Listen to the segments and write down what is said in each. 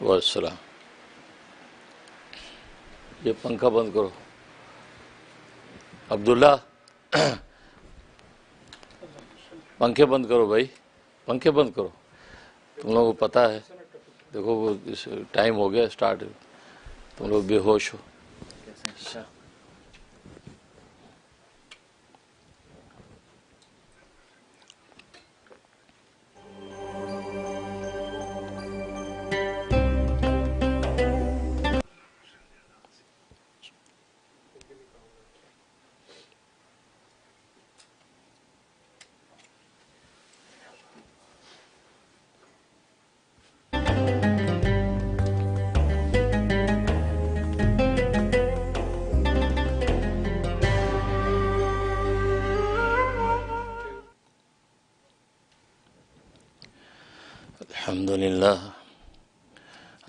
والسلام. یہ پنکھا بند کرو عبداللہ. پنکھے بند کرو بھائی، پنکھے بند کرو. تم لوگوں کو پتہ ہے، دیکھو وہ ٹائم ہو گیا سٹارٹ، تم لوگ بے ہوش ہو.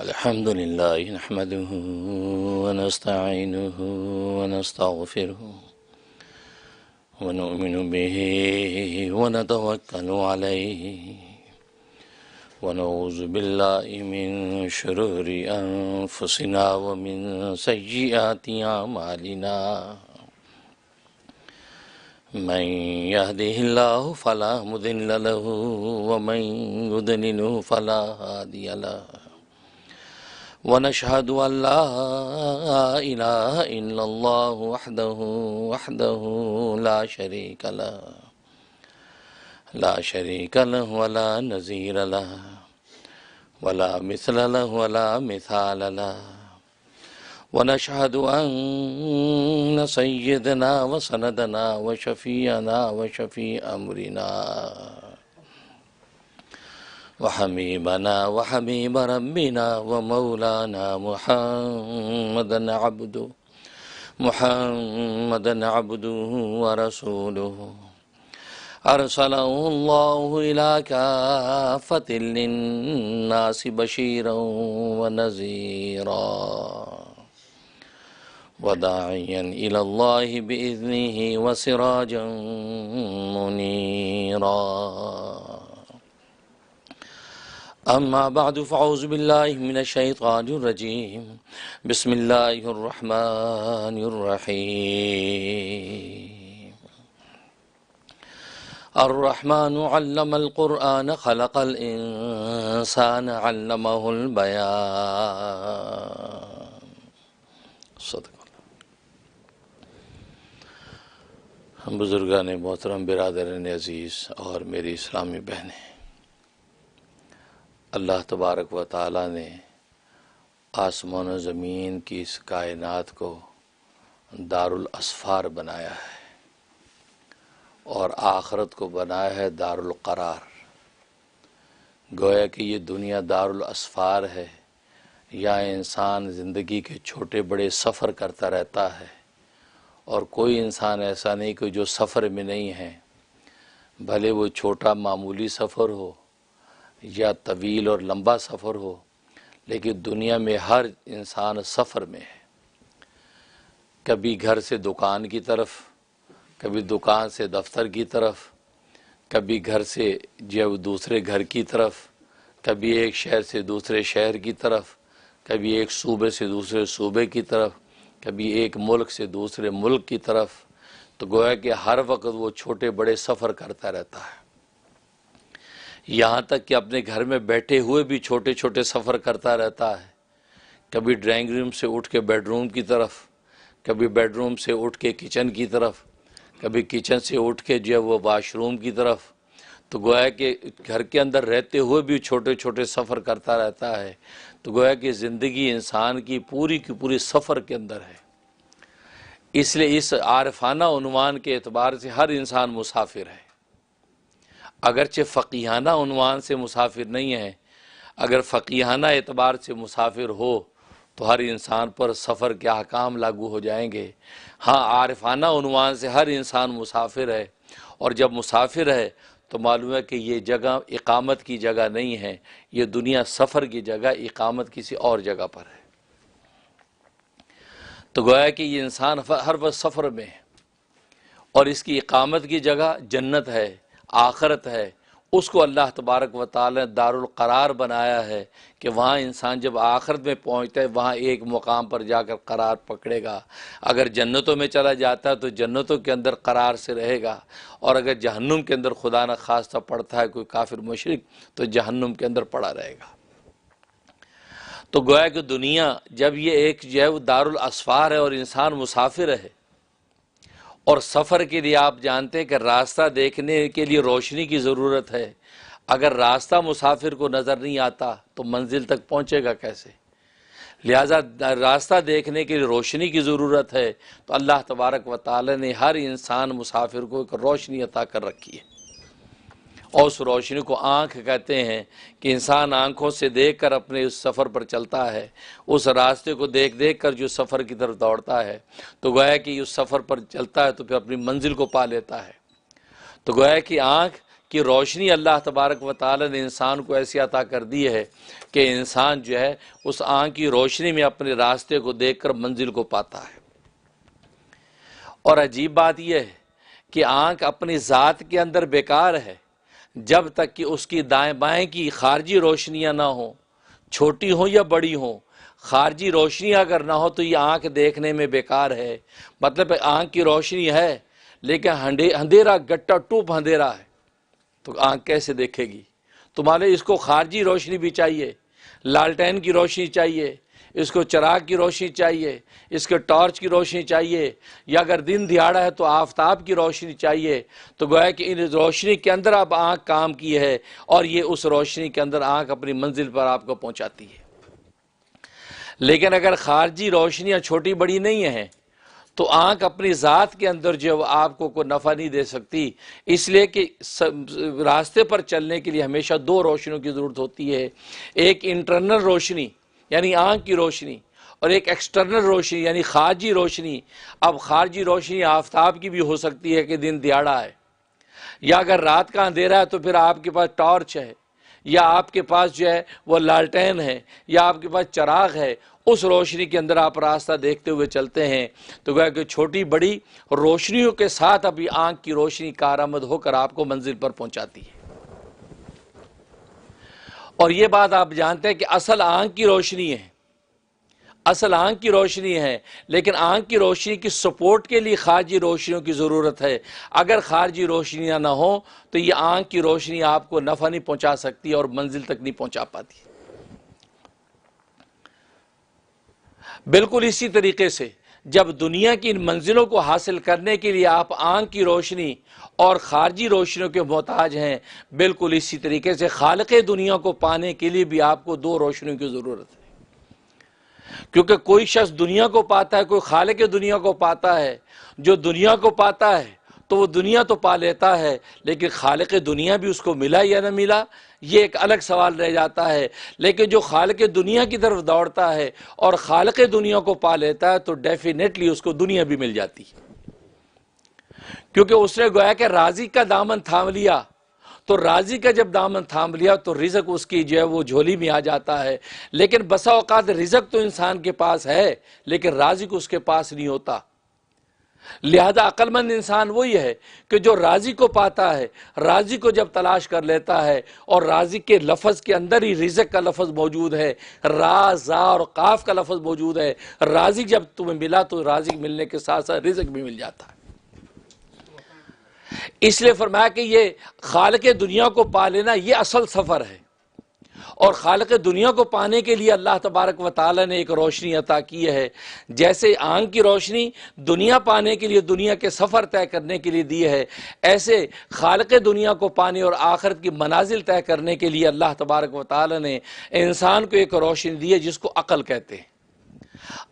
الحمد لله نحمده ونستعينه ونستغفره ونؤمن به ونتوكل عليه ونعوذ بالله من شرور أنفسنا ومن سيئات أعمالنا من يهده الله فلا مضل له ومن يضلل فلا هادي له ونشهد أن لا إله إلا الله وحده لا شريك له ولا نظير له ولا مثل له ولا مثال له ونشهد أن سيدنا وسندنا وشفيعنا وشفيع أمرنا وحبيبنا وحبيب ربنا ومولانا محمدا عبده ورسوله أرسله الله إلى كافة للناس بشيرا ونذيرا وداعيا إلى الله بإذنه وسراجا منيرا. أما بعد فأعوذ بالله من الشيطان الرجيم. بسم الله الرحمن الرحيم. الرحمن علم القرآن خلق الإنسان علمه البيان. صدق. بزرگان محترم، برادران عزیز اور میری اسلامی بہنیں، اللہ تبارک و تعالیٰ نے آسمان و زمین کی اس کائنات کو دارالاسفار بنایا ہے اور آخرت کو بنایا ہے دارالقرار. گویا کہ یہ دنیا دارالاسفار ہے، یا انسان زندگی کے چھوٹے بڑے سفر کرتا رہتا ہے، اور کوئی انسان ایسا نہیں کہ جو سفر میں نہیں ہے، بھلے وہ چھوٹا معمولی سفر ہو یا طویل اور لمبا سفر ہو، لیکن دنیا میں ہر انسان سفر میں ہے. کبھی گھر سے دکان کی طرف، کبھی دکان سے دفتر کی طرف، کبھی گھر سے دوسرے گھر کی طرف، کبھی ایک شہر سے دوسرے شہر کی طرف، کبھی ایک صوبے سے دوسرے صوبے کی طرف، کبھی ایک ملک سے دوسرے ملک کی طرف. تو گویا کہ ہر وقت وہ چھوٹے بڑے سفر کرتا رہتا ہے. یہاں تک کہ اپنے گھر میں بیٹھے ہوئے بھی چھوٹے چھوٹے سفر کرتا رہتا ہے. کبھی ڈرائنگ روم سے اٹھ کے بیڈ روم کی طرف، کبھی بیڈ روم سے اٹھ کے کچن کی طرف، کبھی کچن سے اٹھ کے وہ واش روم کی طرف. تو گویا کہ گھر کے اندر رہتے ہوئے بھی چھوٹے چھوٹے سفر کرتا رہتا ہے. تو گویا کہ زندگی انسان کی پوری سفر کے اندر ہے. اس لیے اس عارفانہ عنوان کے اعتبار سے ہر انسان مسافر ہے. اگرچہ فقیہانہ عنوان سے مسافر نہیں ہے، اگر فقیہانہ اعتبار سے مسافر ہو تو ہر انسان پر سفر کے احکام لاگو ہو جائیں گے. ہاں، عارفانہ عنوان سے ہر انسان مسافر ہے، اور جب مسافر ہے تو معلوم ہے کہ یہ جگہ اقامت کی جگہ نہیں ہے، یہ دنیا سفر کی جگہ، اقامت کسی اور جگہ پر ہے. تو گویا کہ یہ انسان ہر وقت سفر میں ہے، اور اس کی اقامت کی جگہ جنت ہے، آخرت ہے. اس کو اللہ تبارک و تعالی نے دارالقرار بنایا ہے کہ وہاں انسان جب آخرت میں پہنچتا ہے وہاں ایک مقام پر جا کر قرار پکڑے گا. اگر جنتوں میں چلا جاتا ہے تو جنتوں کے اندر قرار سے رہے گا، اور اگر جہنم کے اندر خدا نہ خواستہ پڑتا ہے کوئی کافر مشرک تو جہنم کے اندر پڑا رہے گا. تو گویا کہ دنیا جب یہ ایک جو ہے وہ دارالاسفار ہے اور انسان مسافر ہے، اور سفر کے لیے آپ جانتے ہیں کہ راستہ دیکھنے کے لیے روشنی کی ضرورت ہے. اگر راستہ مسافر کو نظر نہیں آتا تو منزل تک پہنچے گا کیسے؟ لہٰذا راستہ دیکھنے کے لیے روشنی کی ضرورت ہے. تو اللہ تبارک و تعالی نے ہر انسان مسافر کو ایک روشنی عطا کر رکھی ہے، اور اس روشنی کو آنکھ کہتے ہیں کہ انسان آنکھوں سے دیکھ کر اپنے اس سفر پر چلتا ہے. اس راستے کو دیکھ دیکھ کر جو سفر کی طرف دوڑتا ہے تو گویا کہ اس سفر پر چلتا ہے تو پھر اپنی منزل کو پا لیتا ہے. تو گویا کہ آنکھ کی روشنی اللہ تبارک و تعالی نے انسان کو ایسی عطا کر دی ہے کہ انسان جو ہے اس آنکھ کی روشنی میں اپنے راستے کو دیکھ کر منزل کو پاتا ہے. اور عجیب بات یہ ہے کہ آنکھ اپنی ذات کے اندر بیکار ہے جب تک کہ اس کی دائیں بائیں کی خارجی روشنیاں نہ ہوں، چھوٹی ہوں یا بڑی ہوں. خارجی روشنی اگر نہ ہو تو یہ آنکھ دیکھنے میں بیکار ہے. مطلب آنکھ کی روشنی ہے لیکن اندھیرا گٹا ٹوپ اندھیرا ہے تو آنکھ کیسے دیکھے گی؟ تمہارے اس کو خارجی روشنی بھی چاہیے، لالٹین کی روشنی چاہیے، اس کو چراغ کی روشنی چاہیے، اس کے ٹارچ کی روشنی چاہیے، یا اگر دن دیہڑا ہے تو آفتاب کی روشنی چاہیے. تو گویا کہ ان روشنی کے اندر اب آنکھ کام کی ہے، اور یہ اس روشنی کے اندر آنکھ اپنی منزل پر آپ کو پہنچاتی ہے. لیکن اگر خارجی روشنیاں چھوٹی بڑی نہیں ہیں تو آنکھ اپنی ذات کے اندر جو آپ کو کوئی نفع نہیں دے سکتی. اس لیے کہ راستے پر چلنے کے لیے ہمیشہ دو روشنیوں کی ضرورت ہوتی ہے، ایک انٹرنل روشنی یعنی آنکھ کی روشنی، اور ایک ایکسٹرنل روشنی یعنی خارجی روشنی. اب خارجی روشنی آفتاب کی بھی ہو سکتی ہے کہ دن دیہڑا ہے، یا اگر رات کا اندھیرا ہے تو پھر آپ کے پاس ٹارچ ہے، یا آپ کے پاس جو ہے وہ لالٹین ہے، یا آپ کے پاس چراغ ہے. اس روشنی کے اندر آپ راستہ دیکھتے ہوئے چلتے ہیں. تو گویا کہ چھوٹی بڑی روشنیوں کے ساتھ ابھی آنکھ کی روشنی کارآمد ہو کر آپ کو منزل پر پہنچاتی ہے. اور یہ بات آپ جانتے ہیں کہ اصل آنکھ کی روشنی ہے، اصل آنکھ کی روشنی ہے، لیکن آنکھ کی روشنی کی سپورٹ کے لیے خارجی روشنیوں کی ضرورت ہے. اگر خارجی روشنیاں نہ ہوں تو یہ آنکھ کی روشنی آپ کو نفع نہیں پہنچا سکتی اور منزل تک نہیں پہنچا پاتی. بالکل اسی طریقے سے جب دنیا کی ان منزلوں کو حاصل کرنے کے لیے آپ آنکھ کی روشنی اور خارجی روشنیوں کے محتاج ہیں، بالکل اسی طریقے سے خالق دنیا کو پانے کے لیے بھی آپ کو دو روشنیوں کی ضرورت ہے. کیونکہ کوئی شخص دنیا کو پاتا ہے، کوئی خالق دنیا کو پاتا ہے. جو دنیا کو پاتا ہے تو وہ دنیا تو پا لیتا ہے، لیکن خالق دنیا بھی اس کو ملا یا نہ ملا یہ ایک الگ سوال رہ جاتا ہے. لیکن جو خالق دنیا کی طرف دوڑتا ہے اور خالق دنیا کو پا لیتا ہے تو ڈیفینیٹلی اس کو دنیا بھی مل جاتی ہے، کیونکہ اس نے گویا کہ راضی کا دامن تھام لیا. تو راضی کا جب دامن تھام لیا تو رزق اس کی جو ہے وہ جھولی میں آ جاتا ہے. لیکن بسا اوقات رزق تو انسان کے پاس ہے لیکن راضی کو اس کے پاس نہیں ہوتا. لہذا عقل مند انسان وہی ہے کہ جو راضی کو پاتا ہے، راضی کو جب تلاش کر لیتا ہے، اور راضی کے لفظ کے اندر ہی رزق کا لفظ موجود ہے، را زا اور قاف کا لفظ موجود ہے. راضی جب تمہیں ملا تو راضی ملنے کے ساتھ ساتھ رزق بھی مل جاتا ہے. اس لیے فرمایا کہ یہ خالق دنیا کو پا لینا یہ اصل سفر ہے. اور خالق دنیا کو پانے کے لیے اللہ تبارک و تعالی نے ایک روشنی عطا کی ہے. جیسے آنکھ کی روشنی دنیا پانے کے لیے، دنیا کے سفر طے کرنے کے لیے دی ہے، ایسے خالق دنیا کو پانے اور آخرت کی منازل طے کرنے کے لیے اللہ تبارک و تعالی نے انسان کو ایک روشنی دی ہے جس کو عقل کہتے ہیں.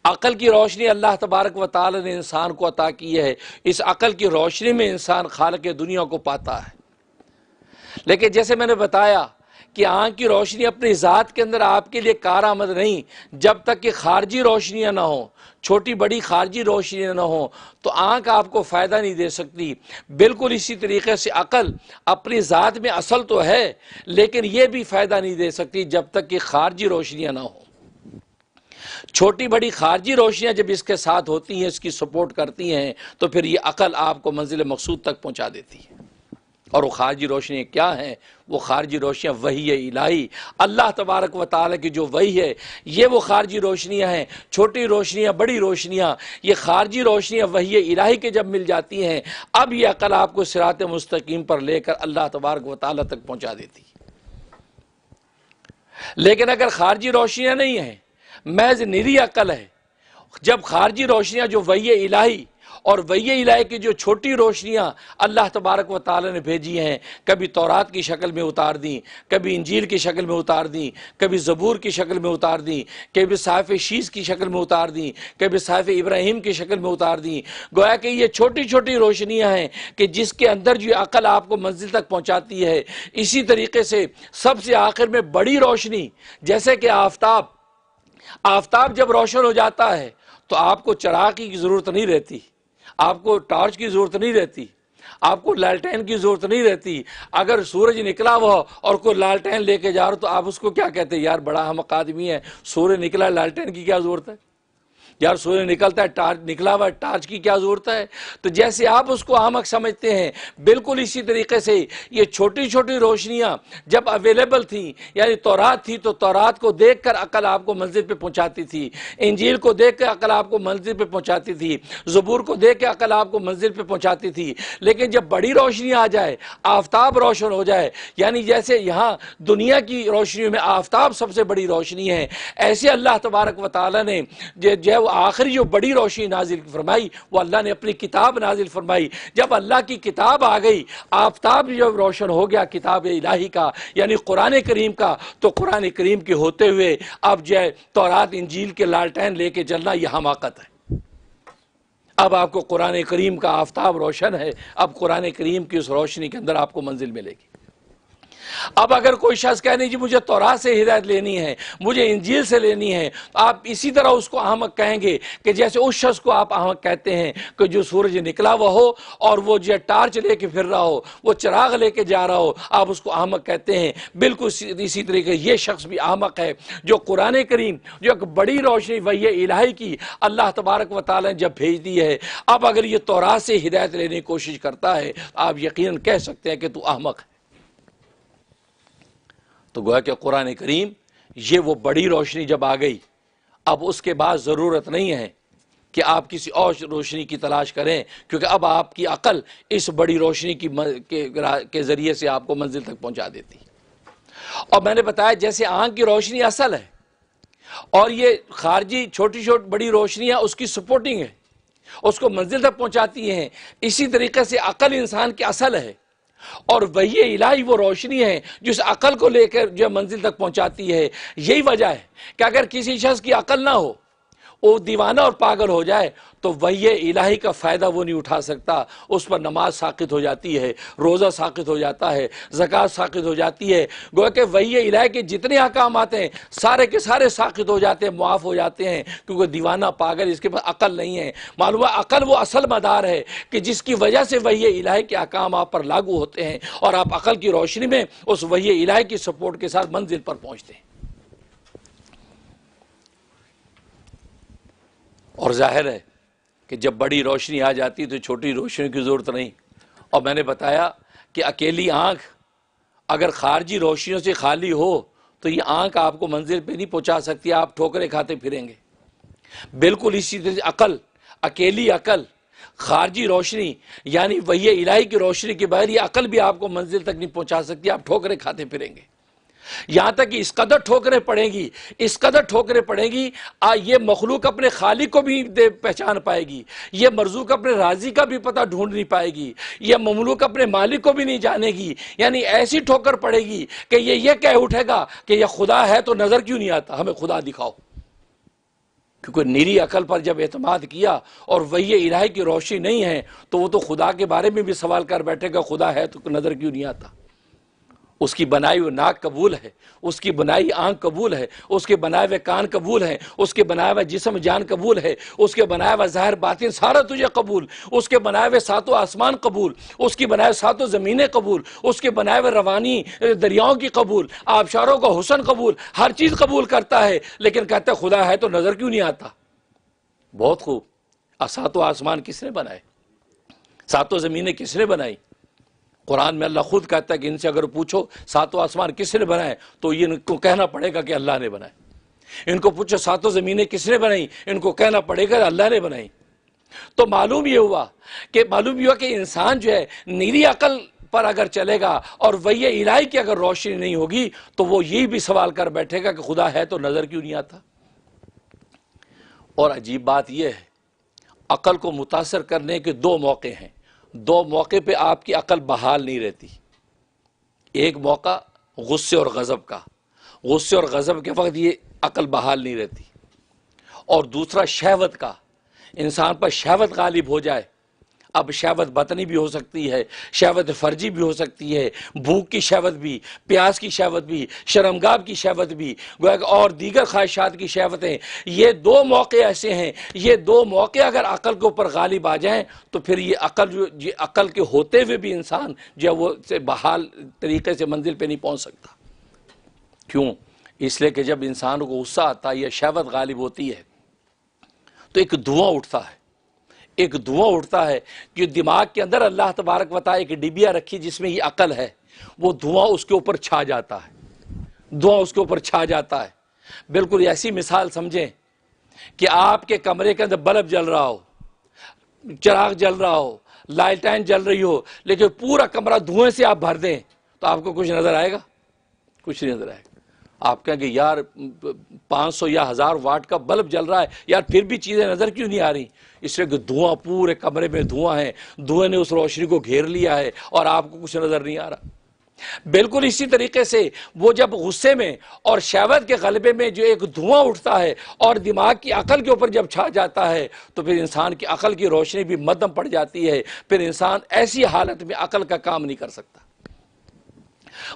عقل کی روشنی اللہ تبارک و تعالی نے انسان کو عطا کی ہے. اس عقل کی روشنی میں انسان خالق دنیا کو پاتا ہے. لیکن جیسے میں نے بتایا کہ آنکھ کی روشنی اپنی ذات کے اندر آپ کے لیے کارآمد نہیں جب تک کہ خارجی روشنیاں نہ ہوں، چھوٹی بڑی خارجی روشنیاں نہ ہوں تو آنکھ آپ کو فائدہ نہیں دے سکتی. بالکل اسی طریقے سے عقل اپنی ذات میں اصل تو ہے لیکن یہ بھی فائدہ نہیں دے سکتی جب تک کہ خارجی روشنیاں نہ ہوں. چھوٹی بڑی خارجی روشنیاں جب اس کے ساتھ ہوتی ہیں، اس کی سپورٹ کرتی ہیں، تو پھر یہ عقل آپ کو منزل مقصود تک پہنچا دیتی ہے. اور وہ خارجی روشنیاں کیا ہیں؟ وہ خارجی روشنیاں وحی الہی، اللہ تبارک و تعالیٰ کی جو وحی ہے، یہ وہ خارجی روشنیاں ہیں، چھوٹی روشنیاں، بڑی روشنیاں۔ یہ خارجی روشنیاں وحی الہی کے جب مل جاتی ہیں، اب یہ عقل آپ کو صراط مستقیم پر لے کر اللہ تبارک و تعالیٰ تک پہنچا دیتی۔ لیکن اگر خارجی روشنیاں نہیں ہیں، محض نری عقل ہے، جب خارجی روشنیاں جو وحی الہی اور وحی الہی کی جو چھوٹی روشنیاں اللہ تبارک و تعالی نے بھیجی ہیں، کبھی تورات کی شکل میں اتار دیں، کبھی انجیل کی شکل میں اتار دیں، کبھی زبور کی شکل میں اتار دیں، کبھی صحائف شیس کی شکل میں اتار دیں، کبھی صحائف ابراہیم کی شکل میں اتار دیں، گویا کہ یہ چھوٹی چھوٹی روشنیاں ہیں کہ جس کے اندر جو عقل آپ کو منزل تک پہنچاتی ہے۔ اسی طریقے سے سب سے آخر میں بڑی روشنی، جیسے کہ آفتاب جب روشن ہو جاتا ہے تو آپ کو چراغ کی ضرورت نہیں رہتی، آپ کو ٹارچ کی ضرورت نہیں رہتی، آپ کو لالٹین کی ضرورت نہیں رہتی۔ اگر سورج نکلا ہوا اور کوئی لالٹین لے کے جا رہا تو آپ اس کو کیا کہتے ہیں؟ یار بڑا احمق آدمی ہے، سورج نکلا لالٹین کی کیا ضرورت ہے؟ یار سورج نکلتا ہے، ٹارچ نکلا ہوا ہے، ٹارچ کی کیا ضرورت ہے؟ تو جیسے آپ اس کو احمق سمجھتے ہیں، بالکل اسی طریقے سے یہ چھوٹی چھوٹی روشنیاں جب اویلیبل تھیں، یعنی تورات تھی تو تورات کو دیکھ کر عقل آپ کو منزل پہ پہنچاتی تھی، انجیل کو دیکھ کر عقل آپ کو منزل پہ پہنچاتی تھی، زبور کو دیکھ کے عقل آپ کو منزل پہ پہنچاتی تھی۔ لیکن جب بڑی روشنی آ جائے، آفتاب روشن ہو جائے، یعنی جیسے یہاں دنیا کی روشنیوں میں آفتاب سب سے بڑی روشنی ہے، ایسے اللہ تبارک و تعالی نے جو آخری جو بڑی روشنی نازل فرمائی وہ اللہ نے اپنی کتاب نازل فرمائی۔ جب اللہ کی کتاب آ گئی، آفتاب جب روشن ہو گیا کتاب الہی کا، یعنی قرآن کریم کا، تو قرآن کریم کے ہوتے ہوئے اب جو تورات انجیل کے لالٹین لے کے چلنا یہ حماقت ہے۔ اب آپ کو قرآن کریم کا آفتاب روشن ہے، اب قرآن کریم کی اس روشنی کے اندر آپ کو منزل ملے گی۔ اب اگر کوئی شخص کہے نہیں جی مجھے تورات سے ہدایت لینی ہے، مجھے انجیل سے لینی ہے، تو آپ اسی طرح اس کو احمق کہیں گے کہ جیسے اس شخص کو آپ احمق کہتے ہیں کہ جو سورج نکلا ہوا ہو اور وہ جو ٹارچ لے کے پھر رہا ہو، وہ چراغ لے کے جا رہا ہو، آپ اس کو احمق کہتے ہیں۔ بالکل اسی طریقے یہ شخص بھی احمق ہے جو قرآن کریم جو ایک بڑی روشنی وحی الہی کی اللہ تبارک و تعالی نے جب بھیج دی ہے، اب اگر یہ تورات سے ہدایت لینے کی کوشش کرتا ہے، آپ یقیناً کہہ سکتے ہیں کہ تو احمق ہے۔ تو گویا کہ قرآن کریم یہ وہ بڑی روشنی جب آ گئی، اب اس کے بعد ضرورت نہیں ہے کہ آپ کسی اور روشنی کی تلاش کریں، کیونکہ اب آپ کی عقل اس بڑی روشنی کے ذریعے سے آپ کو منزل تک پہنچا دیتی۔ اور میں نے بتایا جیسے آنکھ کی روشنی اصل ہے اور یہ خارجی چھوٹی چھوٹی بڑی روشنیاں اس کی سپورٹنگ ہے، اس کو منزل تک پہنچاتی ہیں، اسی طریقے سے عقل انسان کی اصل ہے اور وحی الہی وہ روشنی ہے جو اس عقل کو لے کر جو منزل تک پہنچاتی ہے۔ یہی وجہ ہے کہ اگر کسی شخص کی عقل نہ ہو، وہ دیوانہ اور پاگل ہو جائے، تو وحی الہی کا فائدہ وہ نہیں اٹھا سکتا، اس پر نماز ساقط ہو جاتی ہے، روزہ ساقط ہو جاتا ہے، زکوٰۃ ساقط ہو جاتی ہے۔ گویا کہ وحی الہی کے جتنے احکامات ہیں سارے کے سارے ساقط ہو جاتے ہیں، معاف ہو جاتے ہیں، کیونکہ دیوانہ پاگل اس کے پاس عقل نہیں ہے۔ معلوم ہے عقل وہ اصل مدار ہے کہ جس کی وجہ سے وحی الہی کے احکام آپ پر لاگو ہوتے ہیں اور آپ عقل کی روشنی میں اس وحی الہی کی سپورٹ کے ساتھ منزل پر پہنچتے ہیں۔ اور ظاہر ہے کہ جب بڑی روشنی آ جاتی تو چھوٹی روشنی کی ضرورت نہیں۔ اور میں نے بتایا کہ اکیلی آنکھ اگر خارجی روشنیوں سے خالی ہو تو یہ آنکھ آپ کو منزل پہ نہیں پہنچا سکتی، آپ ٹھوکریں کھاتے پھریں گے۔ بالکل اسی طرح عقل، اکیلی عقل خارجی روشنی یعنی وحی الہی کی روشنی کے بغیر یہ عقل بھی آپ کو منزل تک نہیں پہنچا سکتی، آپ ٹھوکریں کھاتے پھریں گے۔ یہاں تک کہ اس قدر ٹھوکریں پڑیں گی، اس قدر ٹھوکریں پڑیں گی، یہ مخلوق اپنے خالق کو بھی پہچان پائے گی، یہ مرزوق اپنے رازی کا بھی پتہ ڈھونڈ نہیں پائے گی، یہ مملوک اپنے مالک کو بھی نہیں جانے گی۔ یعنی ایسی ٹھوکر پڑے گی کہ یہ کہہ اٹھے گا کہ یہ خدا ہے تو نظر کیوں نہیں آتا، ہمیں خدا دکھاؤ۔ کیونکہ نیری عقل پر جب اعتماد کیا اور وحی الہی کی روشنی نہیں ہے تو وہ تو خدا کے بارے میں بھی سوال کر بیٹھے گا، خدا ہے تو نظر کیوں نہیں آتا۔ اس کی بنائی ہوئی ناک قبول ہے، اس کی بنائی آنکھ قبول ہے، اس کے بنائے ہوئے کان قبول ہیں، اس کے بنائے ہوئے جسم جان قبول ہے، اس کے بنائے ہوئے ظاہر باطن سارا تجھے قبول، اس کے بنائے ہوئے ساتوں آسمان قبول، اس کی بنائے ہوئے ساتوں زمینیں قبول، اس کے بنائے ہوئے روانی دریاؤں کی قبول، آبشاروں کا حسن قبول، ہر چیز قبول کرتا ہے، لیکن کہتا ہے خدا ہے تو نظر کیوں نہیں آتا۔ بہت خوب، ساتوں آسمان کس نے بنائے؟ ساتوں زمینیں کس نے بنائی؟ قرآن میں اللہ خود کہتا ہے کہ ان سے اگر پوچھو ساتوں آسمان کس نے بنائے تو یہ ان کو کہنا پڑے گا کہ اللہ نے بنائے. ان کو پوچھو ساتوں زمینیں کس نے بنائی، ان کو کہنا پڑے گا اللہ نے بنائی. تو معلوم یہ ہوا کہ انسان جو ہے نیری عقل پر اگر چلے گا اور وحی الہی کی اگر روشنی نہیں ہوگی تو وہ یہی بھی سوال کر بیٹھے گا کہ خدا ہے تو نظر کیوں نہیں آتا. اور عجیب بات یہ ہے، عقل کو متاثر کرنے کے دو موقع ہیں. دو موقع پہ آپ کی عقل بحال نہیں رہتی. ایک موقع غصے اور غضب کا، غصے اور غضب کے وقت یہ عقل بحال نہیں رہتی. اور دوسرا شہوت کا، انسان پر شہوت غالب ہو جائے. اب شہوت بطنی بھی ہو سکتی ہے، شہوت فرجی بھی ہو سکتی ہے، بھوک کی شہوت بھی، پیاس کی شہوت بھی، شرمگاب کی شہوت بھی، اور دیگر خواہشات کی شہوتیں. یہ دو موقع ایسے ہیں، یہ دو موقع اگر عقل کے اوپر غالب آ جائیں تو پھر یہ عقل کے ہوتے ہوئے بھی انسان جو ہے وہ بحال طریقے سے منزل پہ نہیں پہنچ سکتا. کیوں؟ اس لیے کہ جب انسان کو غصہ آتا ہے یا شہوت غالب ہوتی ہے تو ایک دھواں اٹھتا ہے، ایک دھواں اٹھتا ہے جو دماغ کے اندر اللہ تبارک و تعالی ایک ڈبیا رکھی جس میں یہ عقل ہے، وہ دھواں اس کے اوپر چھا جاتا ہے، دھواں اس کے اوپر چھا جاتا ہے. بالکل ایسی مثال سمجھیں کہ آپ کے کمرے کے اندر بلب جل رہا ہو، چراغ جل رہا ہو، لائٹیں جل رہی ہو، لیکن پورا کمرہ دھوئیں سے آپ بھر دیں تو آپ کو کچھ نظر آئے گا؟ کچھ نہیں نظر آئے گا. آپ کہیں گے یار 500 یا 1000 واٹ کا بلب جل رہا ہے یار پھر بھی چیزیں نظر کیوں نہیں آ رہی؟ اس لیے کہ دھواں، پورے کمرے میں دھواں ہے، دھوئیں نے اس روشنی کو گھیر لیا ہے اور آپ کو کچھ نظر نہیں آ رہا. بالکل اسی طریقے سے وہ جب غصے میں اور شہوت کے غلبے میں جو ایک دھواں اٹھتا ہے اور دماغ کی عقل کے اوپر جب چھا جاتا ہے تو پھر انسان کی عقل کی روشنی بھی مدھم پڑ جاتی ہے. پھر انسان ایسی حالت میں عقل کا کام نہیں کر سکتا،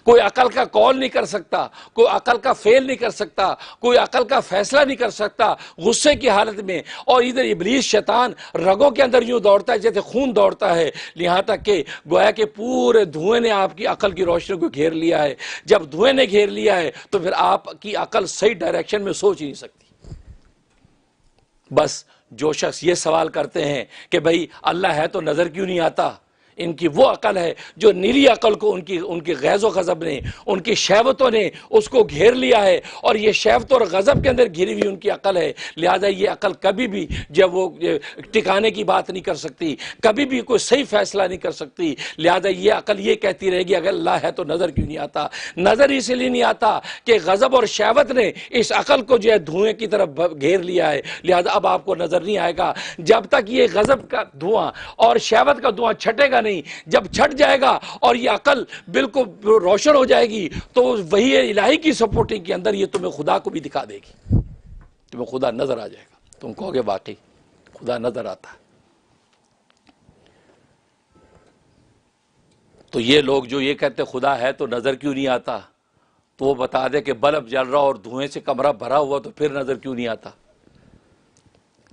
کوئی عقل کا کال نہیں کر سکتا، کوئی عقل کا فعل نہیں کر سکتا، کوئی عقل کا فیصلہ نہیں کر سکتا غصے کی حالت میں. اور ادھر ابلیس شیطان رگوں کے اندر یوں دوڑتا ہے جیسے خون دوڑتا ہے، یہاں تک کہ گویا کہ پورے دھوئیں نے آپ کی عقل کی روشنی کو گھیر لیا ہے. جب دھوئیں نے گھیر لیا ہے تو پھر آپ کی عقل صحیح ڈائریکشن میں سوچ ہی نہیں سکتی. بس جو شخص یہ سوال کرتے ہیں کہ بھئی اللہ ہے تو نظر کیوں نہیں آتا، ان کی وہ عقل ہے جو نیلی عقل کو ان کی غیظ و غضب نے، ان کی شہوتوں نے اس کو گھیر لیا ہے. اور یہ شہوت اور غضب کے اندر گھری ہوئی ان کی عقل ہے، لہذا یہ عقل کبھی بھی جب وہ ٹکانے کی بات نہیں کر سکتی، کبھی بھی کوئی صحیح فیصلہ نہیں کر سکتی. لہذا یہ عقل یہ کہتی رہے گی اگر اللہ ہے تو نظر کیوں نہیں آتا. نظر اس لیے نہیں آتا کہ غضب اور شہوت نے اس عقل کو جو ہے دھوئیں کی طرف گھیر لیا ہے، لہذا اب آپ کو نظر نہیں آئے گا. جب تک یہ غضب کا دھواں اور شہوت کا دھواں چھٹے گا نہیں، جب چھٹ جائے گا اور یہ عقل بالکل روشن ہو جائے گی تو وحی الہی کی سپورٹنگ کے اندر یہ تمہیں خدا کو بھی دکھا دے گی، تمہیں خدا نظر آ جائے گا. تم کہو گے واقعی خدا نظر آتا ہے. تو یہ لوگ جو یہ کہتے خدا ہے تو نظر کیوں نہیں آتا، تو وہ بتا دے کہ بلب جل رہا اور دھوئیں سے کمرہ بھرا ہوا تو پھر نظر کیوں نہیں آتا.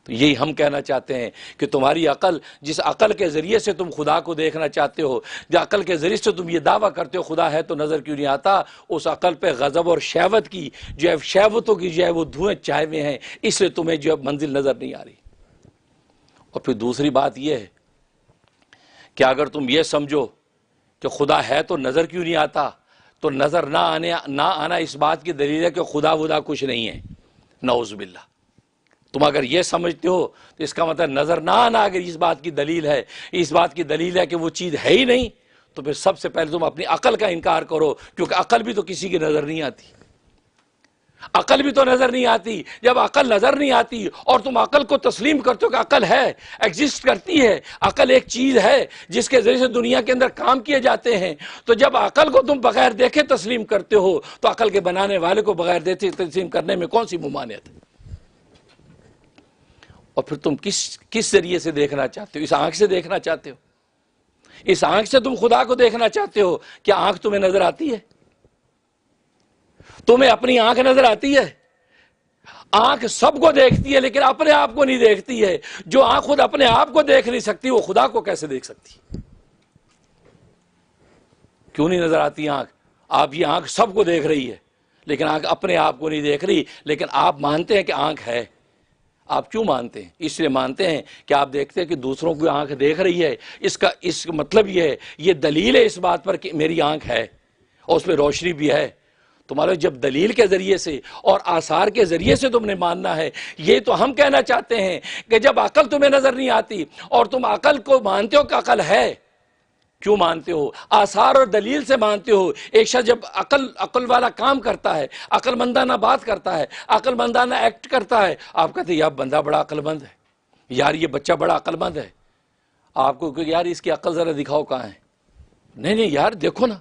تو یہی ہم کہنا چاہتے ہیں کہ تمہاری عقل، جس عقل کے ذریعے سے تم خدا کو دیکھنا چاہتے ہو، جو عقل کے ذریعے سے تم یہ دعویٰ کرتے ہو خدا ہے تو نظر کیوں نہیں آتا، اس عقل پہ غضب اور شہوت کی جو ہے، شہوتوں کی جو ہے وہ دھوئیں چھائے ہوئے ہیں، اس لیے تمہیں جو ہے منزل نظر نہیں آ رہی. اور پھر دوسری بات یہ ہے کہ اگر تم یہ سمجھو کہ خدا ہے تو نظر کیوں نہیں آتا، تو نظر نہ آنا اس بات کی دلیل ہے کہ خدا ودا کچھ نہیں ہے. نعوذ باللہ. تم اگر یہ سمجھتے ہو تو اس کا مطلب نظر نہ آنا اگر اس بات کی دلیل ہے، اس بات کی دلیل ہے کہ وہ چیز ہے ہی نہیں، تو پھر سب سے پہلے تم اپنی عقل کا انکار کرو، کیونکہ عقل بھی تو کسی کی نظر نہیں آتی. عقل بھی تو نظر نہیں آتی. جب عقل نظر نہیں آتی اور تم عقل کو تسلیم کرتے ہو کہ عقل ہے، ایگزسٹ کرتی ہے، عقل ایک چیز ہے جس کے ذریعے سے دنیا کے اندر کام کیے جاتے ہیں، تو جب عقل کو تم بغیر دیکھے تسلیم کرتے ہو تو عقل کے بنانے والے کو بغیر دیکھے تسلیم کرنے میں کون سی ممانعت ہے؟ اور پھر تم کس ذریعے سے دیکھنا چاہتے ہو؟ اس آنکھ سے دیکھنا چاہتے ہو؟ اس آنکھ سے تم خدا کو دیکھنا چاہتے ہو؟ کیا آنکھ تمہیں نظر آتی ہے؟ تمہیں اپنی آنکھ نظر آتی ہے؟ آنکھ سب کو دیکھتی ہے لیکن اپنے آپ کو نہیں دیکھتی ہے. جو آنکھ خود اپنے آپ کو دیکھ نہیں سکتی وہ خدا کو کیسے دیکھ سکتی؟ کیوں نہیں نظر آتی آنکھ؟ آپ یہ آنکھ سب کو دیکھ رہی ہے لیکن آنکھ اپنے آپ کو نہیں دیکھ رہی، لیکن آپ مانتے ہیں کہ آنکھ ہے. آپ کیوں مانتے ہیں؟ اس لیے مانتے ہیں کہ آپ دیکھتے ہیں کہ دوسروں کی آنکھ دیکھ رہی ہے، اس کا مطلب یہ ہے، یہ دلیل ہے اس بات پر کہ میری آنکھ ہے اور اس میں روشنی بھی ہے۔ تمہارے جب دلیل کے ذریعے سے اور آثار کے ذریعے سے تم نے ماننا ہے، یہ تو ہم کہنا چاہتے ہیں کہ جب عقل تمہیں نظر نہیں آتی اور تم عقل کو مانتے ہو کہ عقل ہے، کیوں مانتے ہو؟ آثار اور دلیل سے مانتے ہو۔ ایک شخص جب عقل والا کام کرتا ہے، عقل مندانہ بات کرتا ہے، عقل مندانہ ایکٹ کرتا ہے، آپ کہتے ہیں یار بندہ بڑا عقل مند ہے، یار یہ بچہ بڑا عقل مند ہے۔ آپ کو کہ یار اس کی عقل ذرا دکھاؤ کہاں ہے؟ نہیں یار دیکھو نا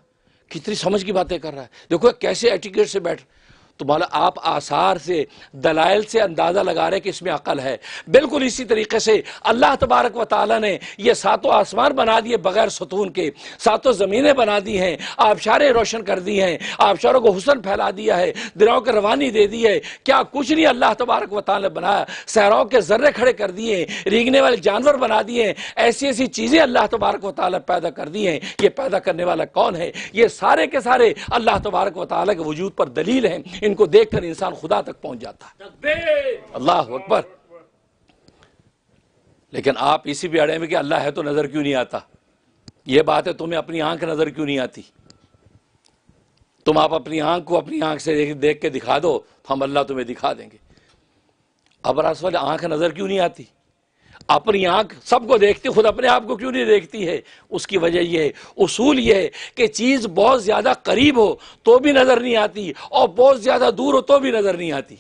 کتنی سمجھ کی باتیں کر رہا ہے، دیکھو کیسے ایٹیکیٹ سے بیٹھ۔ تو مولا آپ آثار سے، دلائل سے اندازہ لگا رہے کہ اس میں عقل ہے۔ بالکل اسی طریقے سے اللہ تبارک و تعالیٰ نے یہ ساتوں آسمان بنا دیے بغیر ستون کے، ساتوں زمینیں بنا دی ہیں، آبشاریں روشن کر دی ہیں، آبشاروں کو حسن پھیلا دیا ہے، دریاؤں کو روانی دے دی ہے۔ کیا کچھ نہیں اللہ تبارک و تعالیٰ نے بنایا؟ صحراؤں کے ذرے کھڑے کر دیے ہیں، رینگنے والے جانور بنا دیے ہیں، ایسی ایسی چیزیں اللہ تبارک و تعالیٰ پیدا کر دی ہیں۔ یہ پیدا کرنے والا کون ہے؟ یہ سارے کے سارے اللہ تبارک و تعالیٰ کے وجود پر دلیل ہیں، ان کو دیکھ کر انسان خدا تک پہنچ جاتا ہے۔ اللہ اکبر۔ لیکن آپ اسی بھی اڑے میں کہ اللہ ہے تو نظر کیوں نہیں آتا؟ یہ بات ہے تمہیں اپنی آنکھ نظر کیوں نہیں آتی؟ تم آپ اپنی آنکھ کو اپنی آنکھ سے دیکھ کے دکھا دو، ہم اللہ تمہیں دکھا دیں گے۔ اب رسول آنکھ نظر کیوں نہیں آتی؟ اپنی آنکھ سب کو دیکھتی، خود اپنے آپ کو کیوں نہیں دیکھتی ہے؟ اس کی وجہ یہ ہے، اصول یہ ہے کہ چیز بہت زیادہ قریب ہو تو بھی نظر نہیں آتی اور بہت زیادہ دور ہو تو بھی نظر نہیں آتی۔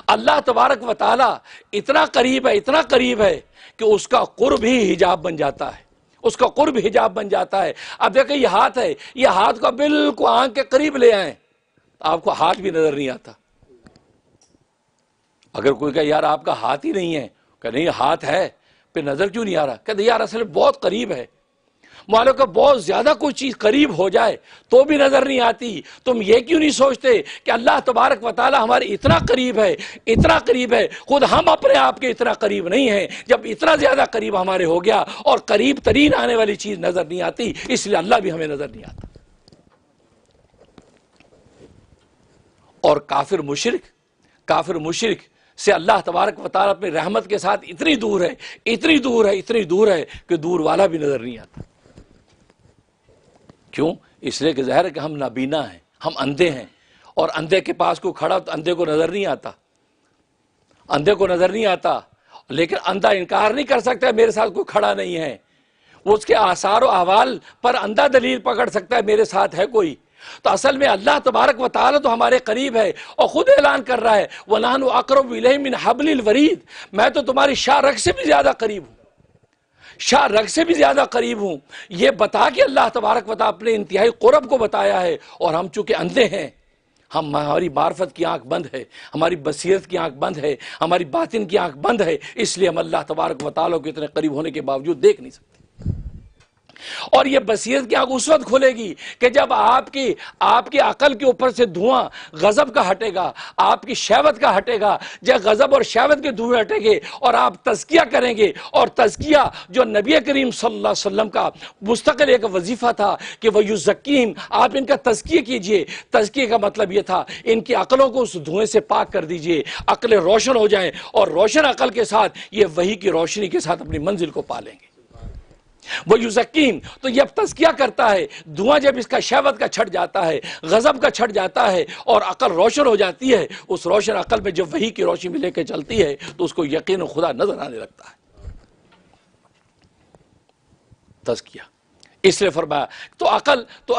اللہ تبارک و تعالی اتنا قریب ہے، اتنا قریب ہے کہ اس کا قرب ہی حجاب بن جاتا ہے، اس کا قرب حجاب بن جاتا ہے۔ اب دیکھیں یہ ہاتھ ہے، یہ ہاتھ کو بالکل آنکھ کے قریب لے آئیں، آپ کو ہاتھ بھی نظر نہیں آتا۔ اگر کوئی کہے یار آپ کا ہاتھ ہی نہیں ہے، کہ نہیں ہاتھ ہے، پھر نظر کیوں نہیں آ رہا؟ کہتے یار اصل بہت قریب ہے۔ معلوم کہ بہت زیادہ کوئی چیز قریب ہو جائے تو بھی نظر نہیں آتی۔ تم یہ کیوں نہیں سوچتے کہ اللہ تبارک و تعالی ہمارے اتنا قریب ہے، اتنا قریب ہے، خود ہم اپنے آپ کے اتنا قریب نہیں ہیں۔ جب اتنا زیادہ قریب ہمارے ہو گیا اور قریب ترین آنے والی چیز نظر نہیں آتی، اس لیے اللہ بھی ہمیں نظر نہیں آتا۔ اور کافر مشرک سے اللہ تبارک و تعالیٰ اپنی رحمت کے ساتھ اتنی دور ہے، اتنی دور ہے، اتنی دور ہے کہ دور والا بھی نظر نہیں آتا۔ کیوں؟ اس لیے کہ ظاہر ہے کہ ہم نابینا ہیں، ہم اندھے ہیں، اور اندھے کے پاس کوئی کھڑا تو اندھے کو نظر نہیں آتا، اندھے کو نظر نہیں آتا۔ لیکن اندھا انکار نہیں کر سکتا میرے ساتھ کوئی کھڑا نہیں ہے، وہ اس کے آثار و احوال پر اندھا دلیل پکڑ سکتا ہے میرے ساتھ ہے کوئی۔ تو اصل میں اللہ تبارک و تعالی تو ہمارے قریب ہے، اور خود اعلان کر رہا ہے وَنَحْنُ أَقْرَبُ إِلَيْهِ مِنْ حَبْلِ الْوَرِيدِ، میں تو تمہاری شاہ رگ سے بھی زیادہ قریب ہوں، شاہ رگ سے بھی زیادہ قریب ہوں۔ یہ بتا کہ اللہ تبارک و تعالی اپنے انتہائی قرب کو بتایا ہے، اور ہم چونکہ اندھے ہیں، ہماری معرفت کی آنکھ بند ہے، ہماری بصیرت کی آنکھ بند ہے، ہماری باطن کی آنکھ بند ہے، اس لیے ہم اللہ تبارک و تعالی کو اتنے قریب ہونے کے باوجود دیکھ نہیں سکتے۔ اور یہ بصیرت کی آنکھ اس وقت کھلے گی کہ جب آپ کی عقل کے اوپر سے دھواں غضب کا ہٹے گا، آپ کی شہوت کا ہٹے گا، جب غضب اور شہوت کے دھوئیں ہٹیں گے اور آپ تزکیہ کریں گے، اور تزکیہ جو نبی کریم صلی اللہ علیہ وسلم کا مستقل ایک وظیفہ تھا کہ وہ یزکیم، آپ ان کا تزکیہ کیجئے۔ تزکیہ کا مطلب یہ تھا ان کی عقلوں کو اس دھوئیں سے پاک کر دیجئے، عقلیں روشن ہو جائیں، اور روشن عقل کے ساتھ یہ وحی کی روشنی کے ساتھ اپنی منزل کو پا لیں گے۔ وہ یزکیم، تو یہ تزکیہ کرتا ہے، دھواں جب اس کا شہوت کا چھٹ جاتا ہے، غضب کا چھٹ جاتا ہے، اور عقل روشن ہو جاتی ہے، اس روشن عقل میں جب وحی کی روشنی میں لے کے چلتی ہے تو اس کو یقین خدا نظر آنے لگتا ہے۔ تزکیہ اس لیے فرمایا تو عقل تو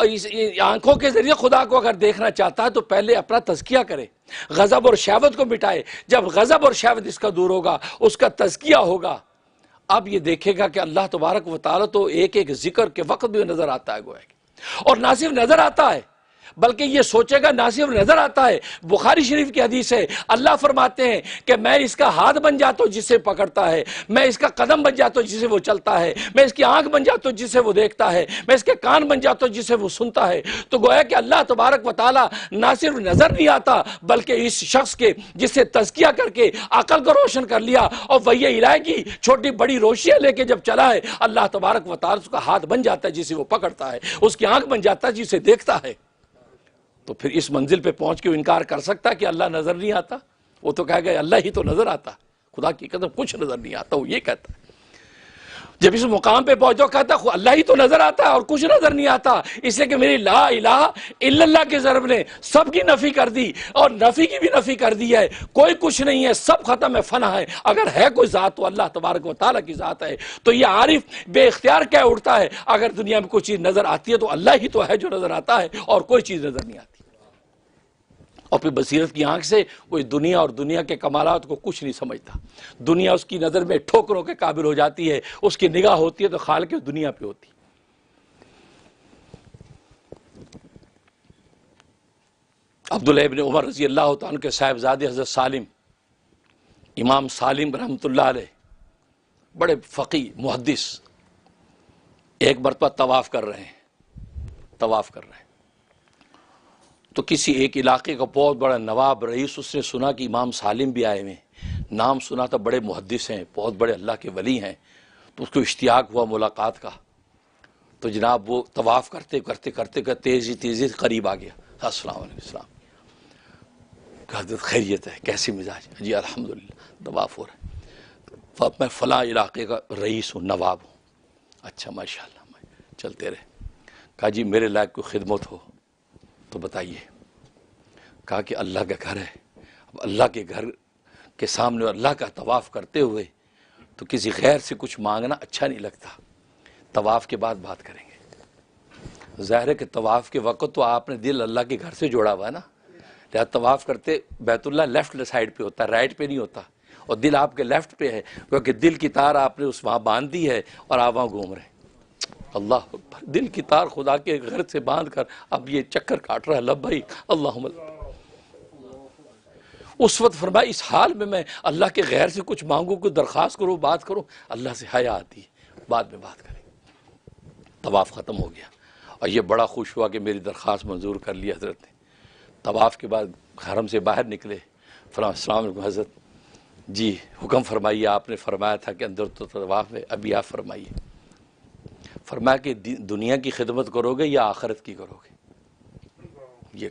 آنکھوں کے ذریعے خدا کو اگر دیکھنا چاہتا ہے تو پہلے اپنا تزکیہ کرے، غضب اور شہوت کو مٹائے۔ جب غضب اور شہوت اس کا دور ہوگا، اس کا تزکیہ ہوگا، اب یہ دیکھے گا کہ اللہ تبارک و تعالی تو ایک ایک ذکر کے وقت بھی نظر آتا ہے گویا کہ، اور نہ صرف نظر آتا ہے بلکہ یہ سوچے گا، نہ صرف نظر آتا ہے، بخاری شریف کی حدیث ہے، اللہ فرماتے ہیں کہ میں اس کا ہاتھ بن جاتا ہوں جسے پکڑتا ہے، میں اس کا قدم بن جاتا ہوں جسے وہ چلتا ہے، میں اس کی آنکھ بن جاتا ہوں جسے وہ دیکھتا ہے، میں اس کے کان بن جاتا ہوں جسے وہ سنتا ہے۔ تو گویا کہ اللہ تبارک و تعالی نہ صرف نظر نہیں آتا بلکہ اس شخص کے جسے تزکیہ کر کے عقل کو روشن کر لیا اور وحی الہی کی چھوٹی بڑی روشنیاں لے کے جب چلا ہے، اللہ تبارک و تعالی اس کا ہاتھ بن جاتا ہے جسے وہ پکڑتا ہے، اس کی آنکھ بن جاتا ہے جسے دیکھتا ہے۔ تو پھر اس منزل پہ پہنچ کے وہ انکار کر سکتا کہ اللہ نظر نہیں آتا؟ وہ تو کہے گا اللہ ہی تو نظر آتا، خدا کی قسم کچھ نظر نہیں آتا، وہ یہ کہتا ہے۔ جب اس مقام پہ پہنچو کہتا اللہ ہی تو نظر آتا ہے اور کچھ نظر نہیں آتا، اس لیے کہ میری لا الہ الا اللہ کے ضرب نے سب کی نفی کر دی اور نفی کی بھی نفی کر دی ہے، کوئی کچھ نہیں ہے، سب ختم ہے، فنا ہے۔ اگر ہے کوئی ذات تو اللہ تبارک و تعالیٰ کی ذات ہے۔ تو یہ عارف بے اختیار کیا اٹھتا ہے، اگر دنیا میں کوئی چیز نظر آتی ہے تو اللہ ہی تو ہے جو نظر آتا ہے اور کوئی چیز نظر نہیں آتی، اور پھر بصیرت کی آنکھ سے وہ دنیا اور دنیا کے کمالات کو کچھ نہیں سمجھتا۔ دنیا اس کی نظر میں ٹھوکروں کے قابل ہو جاتی ہے، اس کی نگاہ ہوتی ہے تو خالق دنیا پہ ہوتی۔ عبداللہ ابن عمر رضی اللہ تعالیٰ عنہ کے صاحبزادے حضرت سالم، امام سالم رحمۃ اللہ علیہ، بڑے فقی محدث، ایک مرتبہ طواف کر رہے ہیں تو کسی ایک علاقے کا بہت بڑا نواب رئیس، اس نے سنا کہ امام سالم بھی آئے ہوئے ہیں، نام سنا تھا، بڑے محدث ہیں، بہت بڑے اللہ کے ولی ہیں، تو اس کو اشتیاق ہوا ملاقات کا۔ تو جناب وہ طواف کرتے کرتے تیزی قریب آ گیا، السلام علیکم، السلام، حضرت خیریت ہے، کیسی مزاج؟ جی الحمدللہ، طواف ہو رہا ہے، میں فلاں علاقے کا رئیس ہوں، نواب ہوں۔ اچھا ماشاءاللہ، چلتے رہے۔ کہا جی میرے لائق کوئی خدمت ہو تو بتائیے۔ کہا کہ اللہ کا گھر ہے، اب اللہ کے گھر کے سامنے اللہ کا طواف کرتے ہوئے تو کسی غیر سے کچھ مانگنا اچھا نہیں لگتا، طواف کے بعد بات کریں گے۔ ظاہر ہے کہ طواف کے وقت تو آپ نے دل اللہ کے گھر سے جوڑا ہوا ہے نا، لہٰذا طواف کرتے بیت اللہ لیفٹ سائڈ پہ ہوتا ہے، رائٹ پہ نہیں ہوتا، اور دل آپ کے لیفٹ پہ ہے، کیونکہ دل کی تار آپ نے اس وہاں باندھ دی ہے اور آپ وہاں گھوم رہے ہیں۔ اللہ اکبر، دل کی تار خدا کے گھر سے باندھ کر اب یہ چکر کاٹ رہا ہے، لبیک اللہم۔ اس وقت فرمایا اس حال میں اللہ کے غیر سے کچھ مانگوں، کوئی درخواست کروں، بات کروں، اللہ سے حیا آتی ہے، بعد میں بات کریں۔ طواف ختم ہو گیا اور یہ بڑا خوش ہوا کہ میری درخواست منظور کر لی حضرت نے۔ طواف کے بعد حرم سے باہر نکلے، فرمایا السلام علیکم حضرت، جی حکم فرمائیے، آپ نے فرمایا تھا کہ اندر تو طواف ہے، ابھی آپ فرمائیے۔ فرمایا کہ دنیا کی خدمت کرو گے یا آخرت کی کرو گے؟ یہ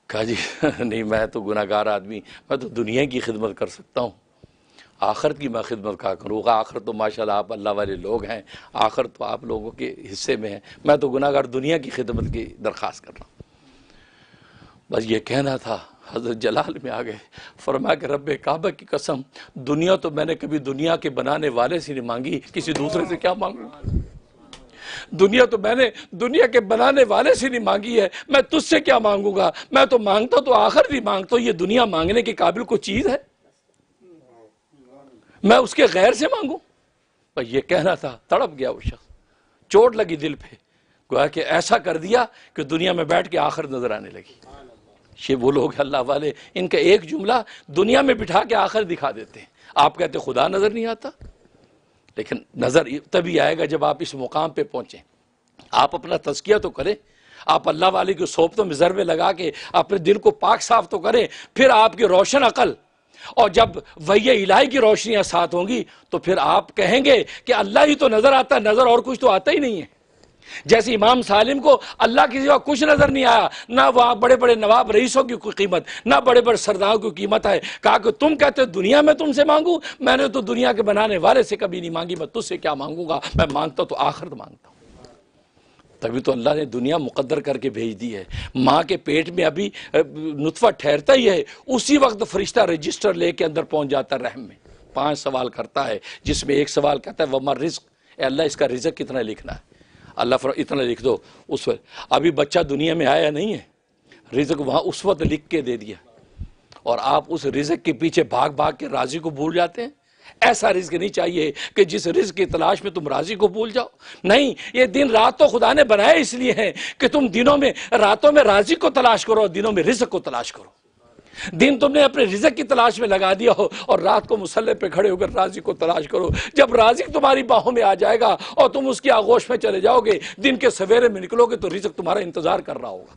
کہا جی نہیں، میں تو گناہ گار آدمی، میں تو دنیا کی خدمت کر سکتا ہوں، آخرت کی میں خدمت کیا کروں گا؟ آخرت تو ماشاءاللہ آپ اللہ والے لوگ ہیں، آخرت تو آپ لوگوں کے حصے میں ہے، میں تو گناہ گار دنیا کی خدمت کی درخواست کر رہا ہوں۔ بس یہ کہنا تھا، حضرت جلال میں آ گئے، فرمایا کہ رب کعبہ کی قسم، دنیا تو میں نے کبھی دنیا کے بنانے والے سے نہیں مانگی، کسی دوسرے سے کیا مانگوں؟ دنیا تو میں نے دنیا کے بنانے والے سے نہیں مانگی ہے، میں تجھ سے کیا مانگوں گا؟ میں تو مانگتا تو آخر بھی مانگتا ہوں، یہ دنیا مانگنے کے قابل کوئی چیز ہے؟ میں اس کے غیر سے مانگوں؟ بس یہ کہنا تھا، تڑپ گیا وہ شخص، چوٹ لگی دل پہ، گویا کہ ایسا کر دیا کہ دنیا میں بیٹھ کے آخر نظر آنے لگی۔ یہ وہ لوگ اللہ والے، ان کا ایک جملہ دنیا میں بٹھا کے آخر دکھا دیتے ہیں۔ آپ کہتے خدا نظر نہیں آتا، لیکن نظر تبھی آئے گا جب آپ اس مقام پہ پہنچیں۔ آپ اپنا تزکیہ تو کریں، آپ اللہ والے کی صحبتوں میں ضربے لگا کے اپنے دل کو پاک صاف تو کریں، پھر آپ کی روشن عقل اور جب وحی الہی کی روشنیاں ساتھ ہوں گی تو پھر آپ کہیں گے کہ اللہ ہی تو نظر آتا ہے، نظر اور کچھ تو آتا ہی نہیں ہے۔ جیسے امام سالم کو اللہ کی سوا کچھ نظر نہیں آیا، نہ وہاں بڑے بڑے نواب رئیسوں کی کوئی قیمت، نہ بڑے بڑے سرداروں کی قیمت ہے۔ کہا کہ تم کہتے ہو دنیا میں تم سے مانگوں، میں نے تو دنیا کے بنانے والے سے کبھی نہیں مانگی، میں تجھ سے کیا مانگوں گا؟ میں مانگتا تو آخرت مانگتا ہوں۔ تبھی تو اللہ نے دنیا مقدر کر کے بھیج دی ہے۔ ماں کے پیٹ میں ابھی نطفہ ٹھہرتا ہی ہے، اسی وقت فرشتہ رجسٹر لے کے اندر پہنچ جاتا ہے رحم میں، 5 سوال کرتا ہے، جس میں ایک سوال کہتا ہے وما رزق، اے اللہ اس کا رزق کتنا لکھنا ہے؟ اللہ اتنا لکھ دو۔ اس وقت ابھی بچہ دنیا میں آیا نہیں ہے، رزق وہاں اس وقت لکھ کے دے دیا، اور آپ اس رزق کے پیچھے بھاگ بھاگ کے راضی کو بھول جاتے ہیں۔ ایسا رزق نہیں چاہیے کہ جس رزق کی تلاش میں تم راضی کو بھول جاؤ، نہیں، یہ دن رات تو خدا نے بنائے اس لیے ہیں کہ تم دنوں میں راتوں میں راضی کو تلاش کرو، دنوں میں رزق کو تلاش کرو۔ دن تم نے اپنے رزق کی تلاش میں لگا دیا ہو اور رات کو مصلے پہ کھڑے ہو کر رازق کو تلاش کرو۔ جب رازق تمہاری باہوں میں آ جائے گا اور تم اس کی آغوش میں چلے جاؤ گے، دن کے سویرے میں نکلو گے تو رزق تمہارا انتظار کر رہا ہوگا۔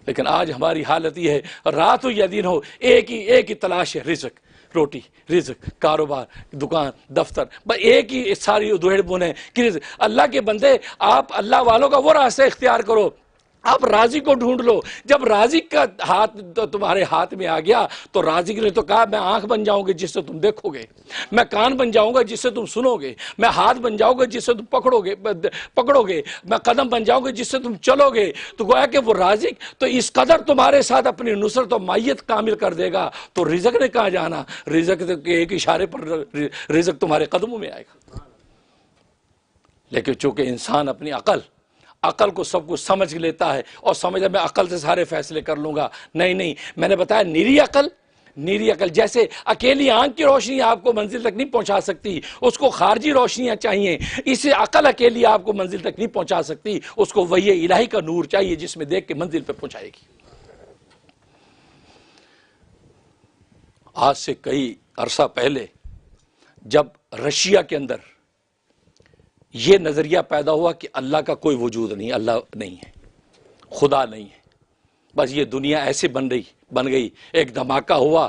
لیکن آج ہماری حالت یہ ہے، رات ہو یا دن ہو، ایک ہی تلاش ہے، رزق، روٹی، رزق، کاروبار، دکان، دفتر، بس ایک ہی ساری ادھیڑ بن ہے کہ اللہ کے بندے، آپ اللہ والوں کا وہ راستہ اختیار کرو آپ رازق کو ڈھونڈ لو. جب رازق کا ہاتھ تمہارے ہاتھ میں آ گیا تو رازق نے تو کہا میں آنکھ بن جاؤں گی جس سے تم دیکھو گے, میں کان بن جاؤں گا جس سے تم سنو گے, میں ہاتھ بن جاؤں گا جس سے تم پکڑو گے, میں قدم بن جاؤں گا جس سے تم چلو گے. تو گویا کہ وہ رازق تو اس قدر تمہارے ساتھ اپنی نصرت و مائیت کامل کر دے گا. تو رزق نے کہاں جانا, رزق کے ایک اشارے پر رزق تمہارے قدموں میں آئے گا. لیکن چونکہ انسان اپنی عقل کو سب کچھ سمجھ لیتا ہے اور سمجھا میں عقل سے سارے فیصلے کر لوں گا. نہیں, میں نے بتایا نیری عقل جیسے اکیلی آنکھ کی روشنی آپ کو منزل تک نہیں پہنچا سکتی, اس کو خارجی روشنیاں چاہیے. اسے عقل اکیلی آپ کو منزل تک نہیں پہنچا سکتی, اس کو وحی الہی کا نور چاہیے جس میں دیکھ کے منزل پہ پہنچائے گی. آج سے کئی عرصہ پہلے جب رشیا کے اندر یہ نظریہ پیدا ہوا کہ اللہ کا کوئی وجود نہیں, اللہ نہیں ہے, خدا نہیں ہے, بس یہ دنیا ایسے بن گئی, ایک دھماکہ ہوا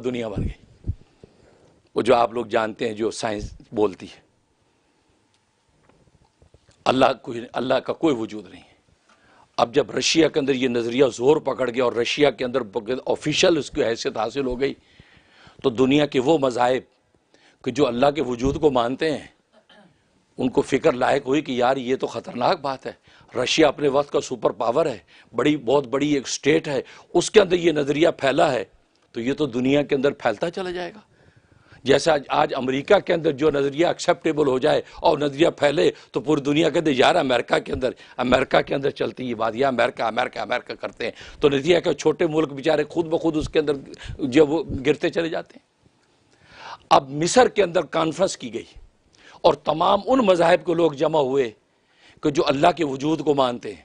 دنیا بن گئی. وہ جو آپ لوگ جانتے ہیں جو سائنس بولتی ہے اللہ کا کوئی وجود نہیں ہے. اب جب رشیا کے اندر یہ نظریہ زور پکڑ گیا اور رشیا کے اندر آفیشل اس کی حیثیت حاصل ہو گئی تو دنیا کے وہ مذاہب کہ جو اللہ کے وجود کو مانتے ہیں ان کو فکر لاحق ہوئی کہ یار یہ تو خطرناک بات ہے. رشیا اپنے وقت کا سپر پاور ہے, بہت بڑی ایک سٹیٹ ہے, اس کے اندر یہ نظریہ پھیلا ہے تو یہ تو دنیا کے اندر پھیلتا چلا جائے گا. جیسے آج امریکہ کے اندر جو نظریہ ایکسیپٹیبل ہو جائے اور نظریہ پھیلے تو پوری دنیا کے اندر یار امریکہ کے اندر چلتی یہ بات, یا امریکہ کرتے ہیں تو نظریہ کہ چھوٹے ملک بیچارے خود بخود اس کے اندر جو وہ گرتے چلے جاتے ہیں. اب مصر کے اندر کانفرنس کی گئی اور تمام ان مذاہب کے لوگ جمع ہوئے کہ جو اللہ کے وجود کو مانتے ہیں.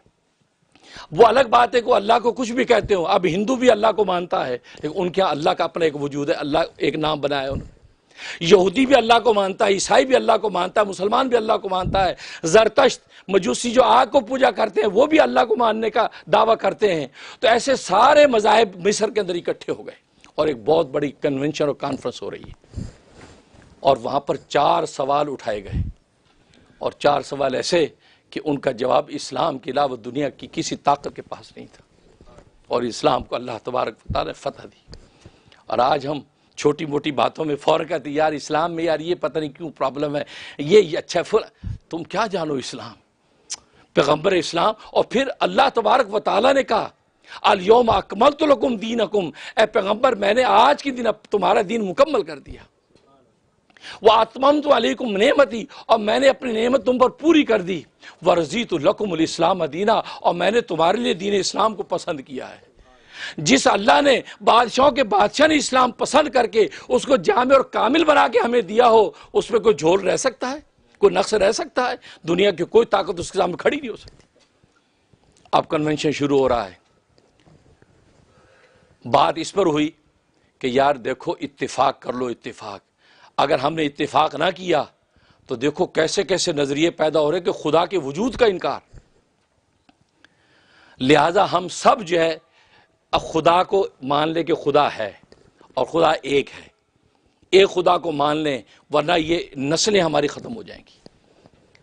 وہ الگ بات ہے کہ اللہ کو کچھ بھی کہتے ہو, اب ہندو بھی اللہ کو مانتا ہے لیکن ان کے اللہ کا اپنا ایک وجود ہے, اللہ ایک نام بنایا ہے انہوں نے. یہودی بھی اللہ کو مانتا ہے, عیسائی بھی اللہ کو مانتا ہے, مسلمان بھی اللہ کو مانتا ہے, زرتشت مجوسی جو آگ کو پوجا کرتے ہیں وہ بھی اللہ کو ماننے کا دعویٰ کرتے ہیں. تو ایسے سارے مذاہب مصر کے اندر اکٹھے ہو گئے اور ایک بہت بڑی کنونشن اور کانفرنس ہو رہی ہے اور وہاں پر 4 سوال اٹھائے گئے اور 4 سوال ایسے کہ ان کا جواب اسلام کے علاوہ دنیا کی کسی طاقت کے پاس نہیں تھا اور اسلام کو اللہ تبارک و تعالی نے فتح دی. اور آج ہم چھوٹی موٹی باتوں میں فوراً کہتے ہیں یار اسلام میں یار یہ پتہ نہیں کیوں پرابلم ہے, یہ اچھا تم کیا جانو اسلام, پیغمبر اسلام. اور پھر اللہ تبارک و تعالی نے کہا الیوم اکملت لکم دینکم, اے پیغمبر میں نے آج کے دن تمہارا دین مکمل کر دیا. وَأَتْمَمْتُ عَلَيْكُمْ نِعْمَتِي, اور میں نے اپنی نعمت تم پر پوری کر دی. وَرَضِيتُ لَكُمُ الْإِسْلَامَ دِينًا, اور میں نے تمہارے لیے دین اسلام کو پسند کیا ہے. جس اللہ نے بادشاہوں کے بادشاہ نے اسلام پسند کر کے اس کو جامع اور کامل بنا کے ہمیں دیا ہو, اس میں کوئی جھول رہ سکتا ہے, کوئی نقص رہ سکتا ہے؟ دنیا کی کوئی طاقت اس کے سامنے کھڑی نہیں ہو سکتی. اب کنونشن شروع ہو رہا ہے. بات اس پر ہوئی کہ یار دیکھو اتفاق کر لو, اتفاق. اگر ہم نے اتفاق نہ کیا تو دیکھو کیسے کیسے نظریے پیدا ہو رہے کہ خدا کے وجود کا انکار. لہذا ہم سب جو ہے اب خدا کو مان لیں کہ خدا ہے اور خدا ایک ہے, ایک خدا کو مان لیں ورنہ یہ نسلیں ہماری ختم ہو جائیں گی.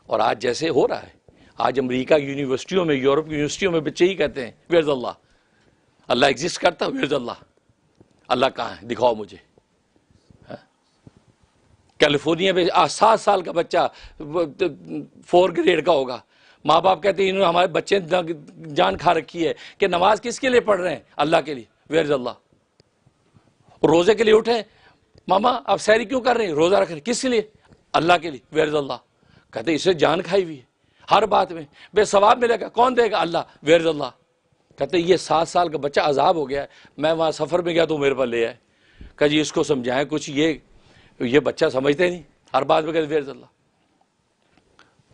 اور آج جیسے ہو رہا ہے, آج امریکہ کی یونیورسٹیوں میں, یورپ کی یونیورسٹیوں میں بچے ہی کہتے ہیں ویئرز اللہ, اللہ ایگزسٹ کرتا, ویئرز اللہ, اللہ کہاں ہے دکھاؤ مجھے. کیلیفورنیا میں 7 سال کا بچہ 4 گریڈ کا ہوگا, ماں باپ کہتے ہیں انہوں نے ہمارے بچے جان کھا رکھی ہے کہ نماز کس کے لیے پڑھ رہے ہیں, اللہ کے لیے, ویئرز اللہ. روزے کے لیے اٹھے, ماما آپ سحری کیوں کر رہے ہیں, روزہ رکھ رہے ہیں, کس کے لیے, اللہ کے لیے, ویئرز اللہ. کہتے ہیں اسے جان کھائی ہوئی ہے ہر بات میں, بے ثواب ملے گا, کون دے گا, اللہ, ویئرز اللہ. کہتے ہیں یہ 7 سال کا بچہ عذاب ہو گیا ہے, میں وہاں سفر میں گیا تو میرے پاس لے آئے, کہ جی اس کو سمجھائیں کچھ, یہ بچہ سمجھتے نہیں, ہر بات میں کہتے ویئرز اللہ.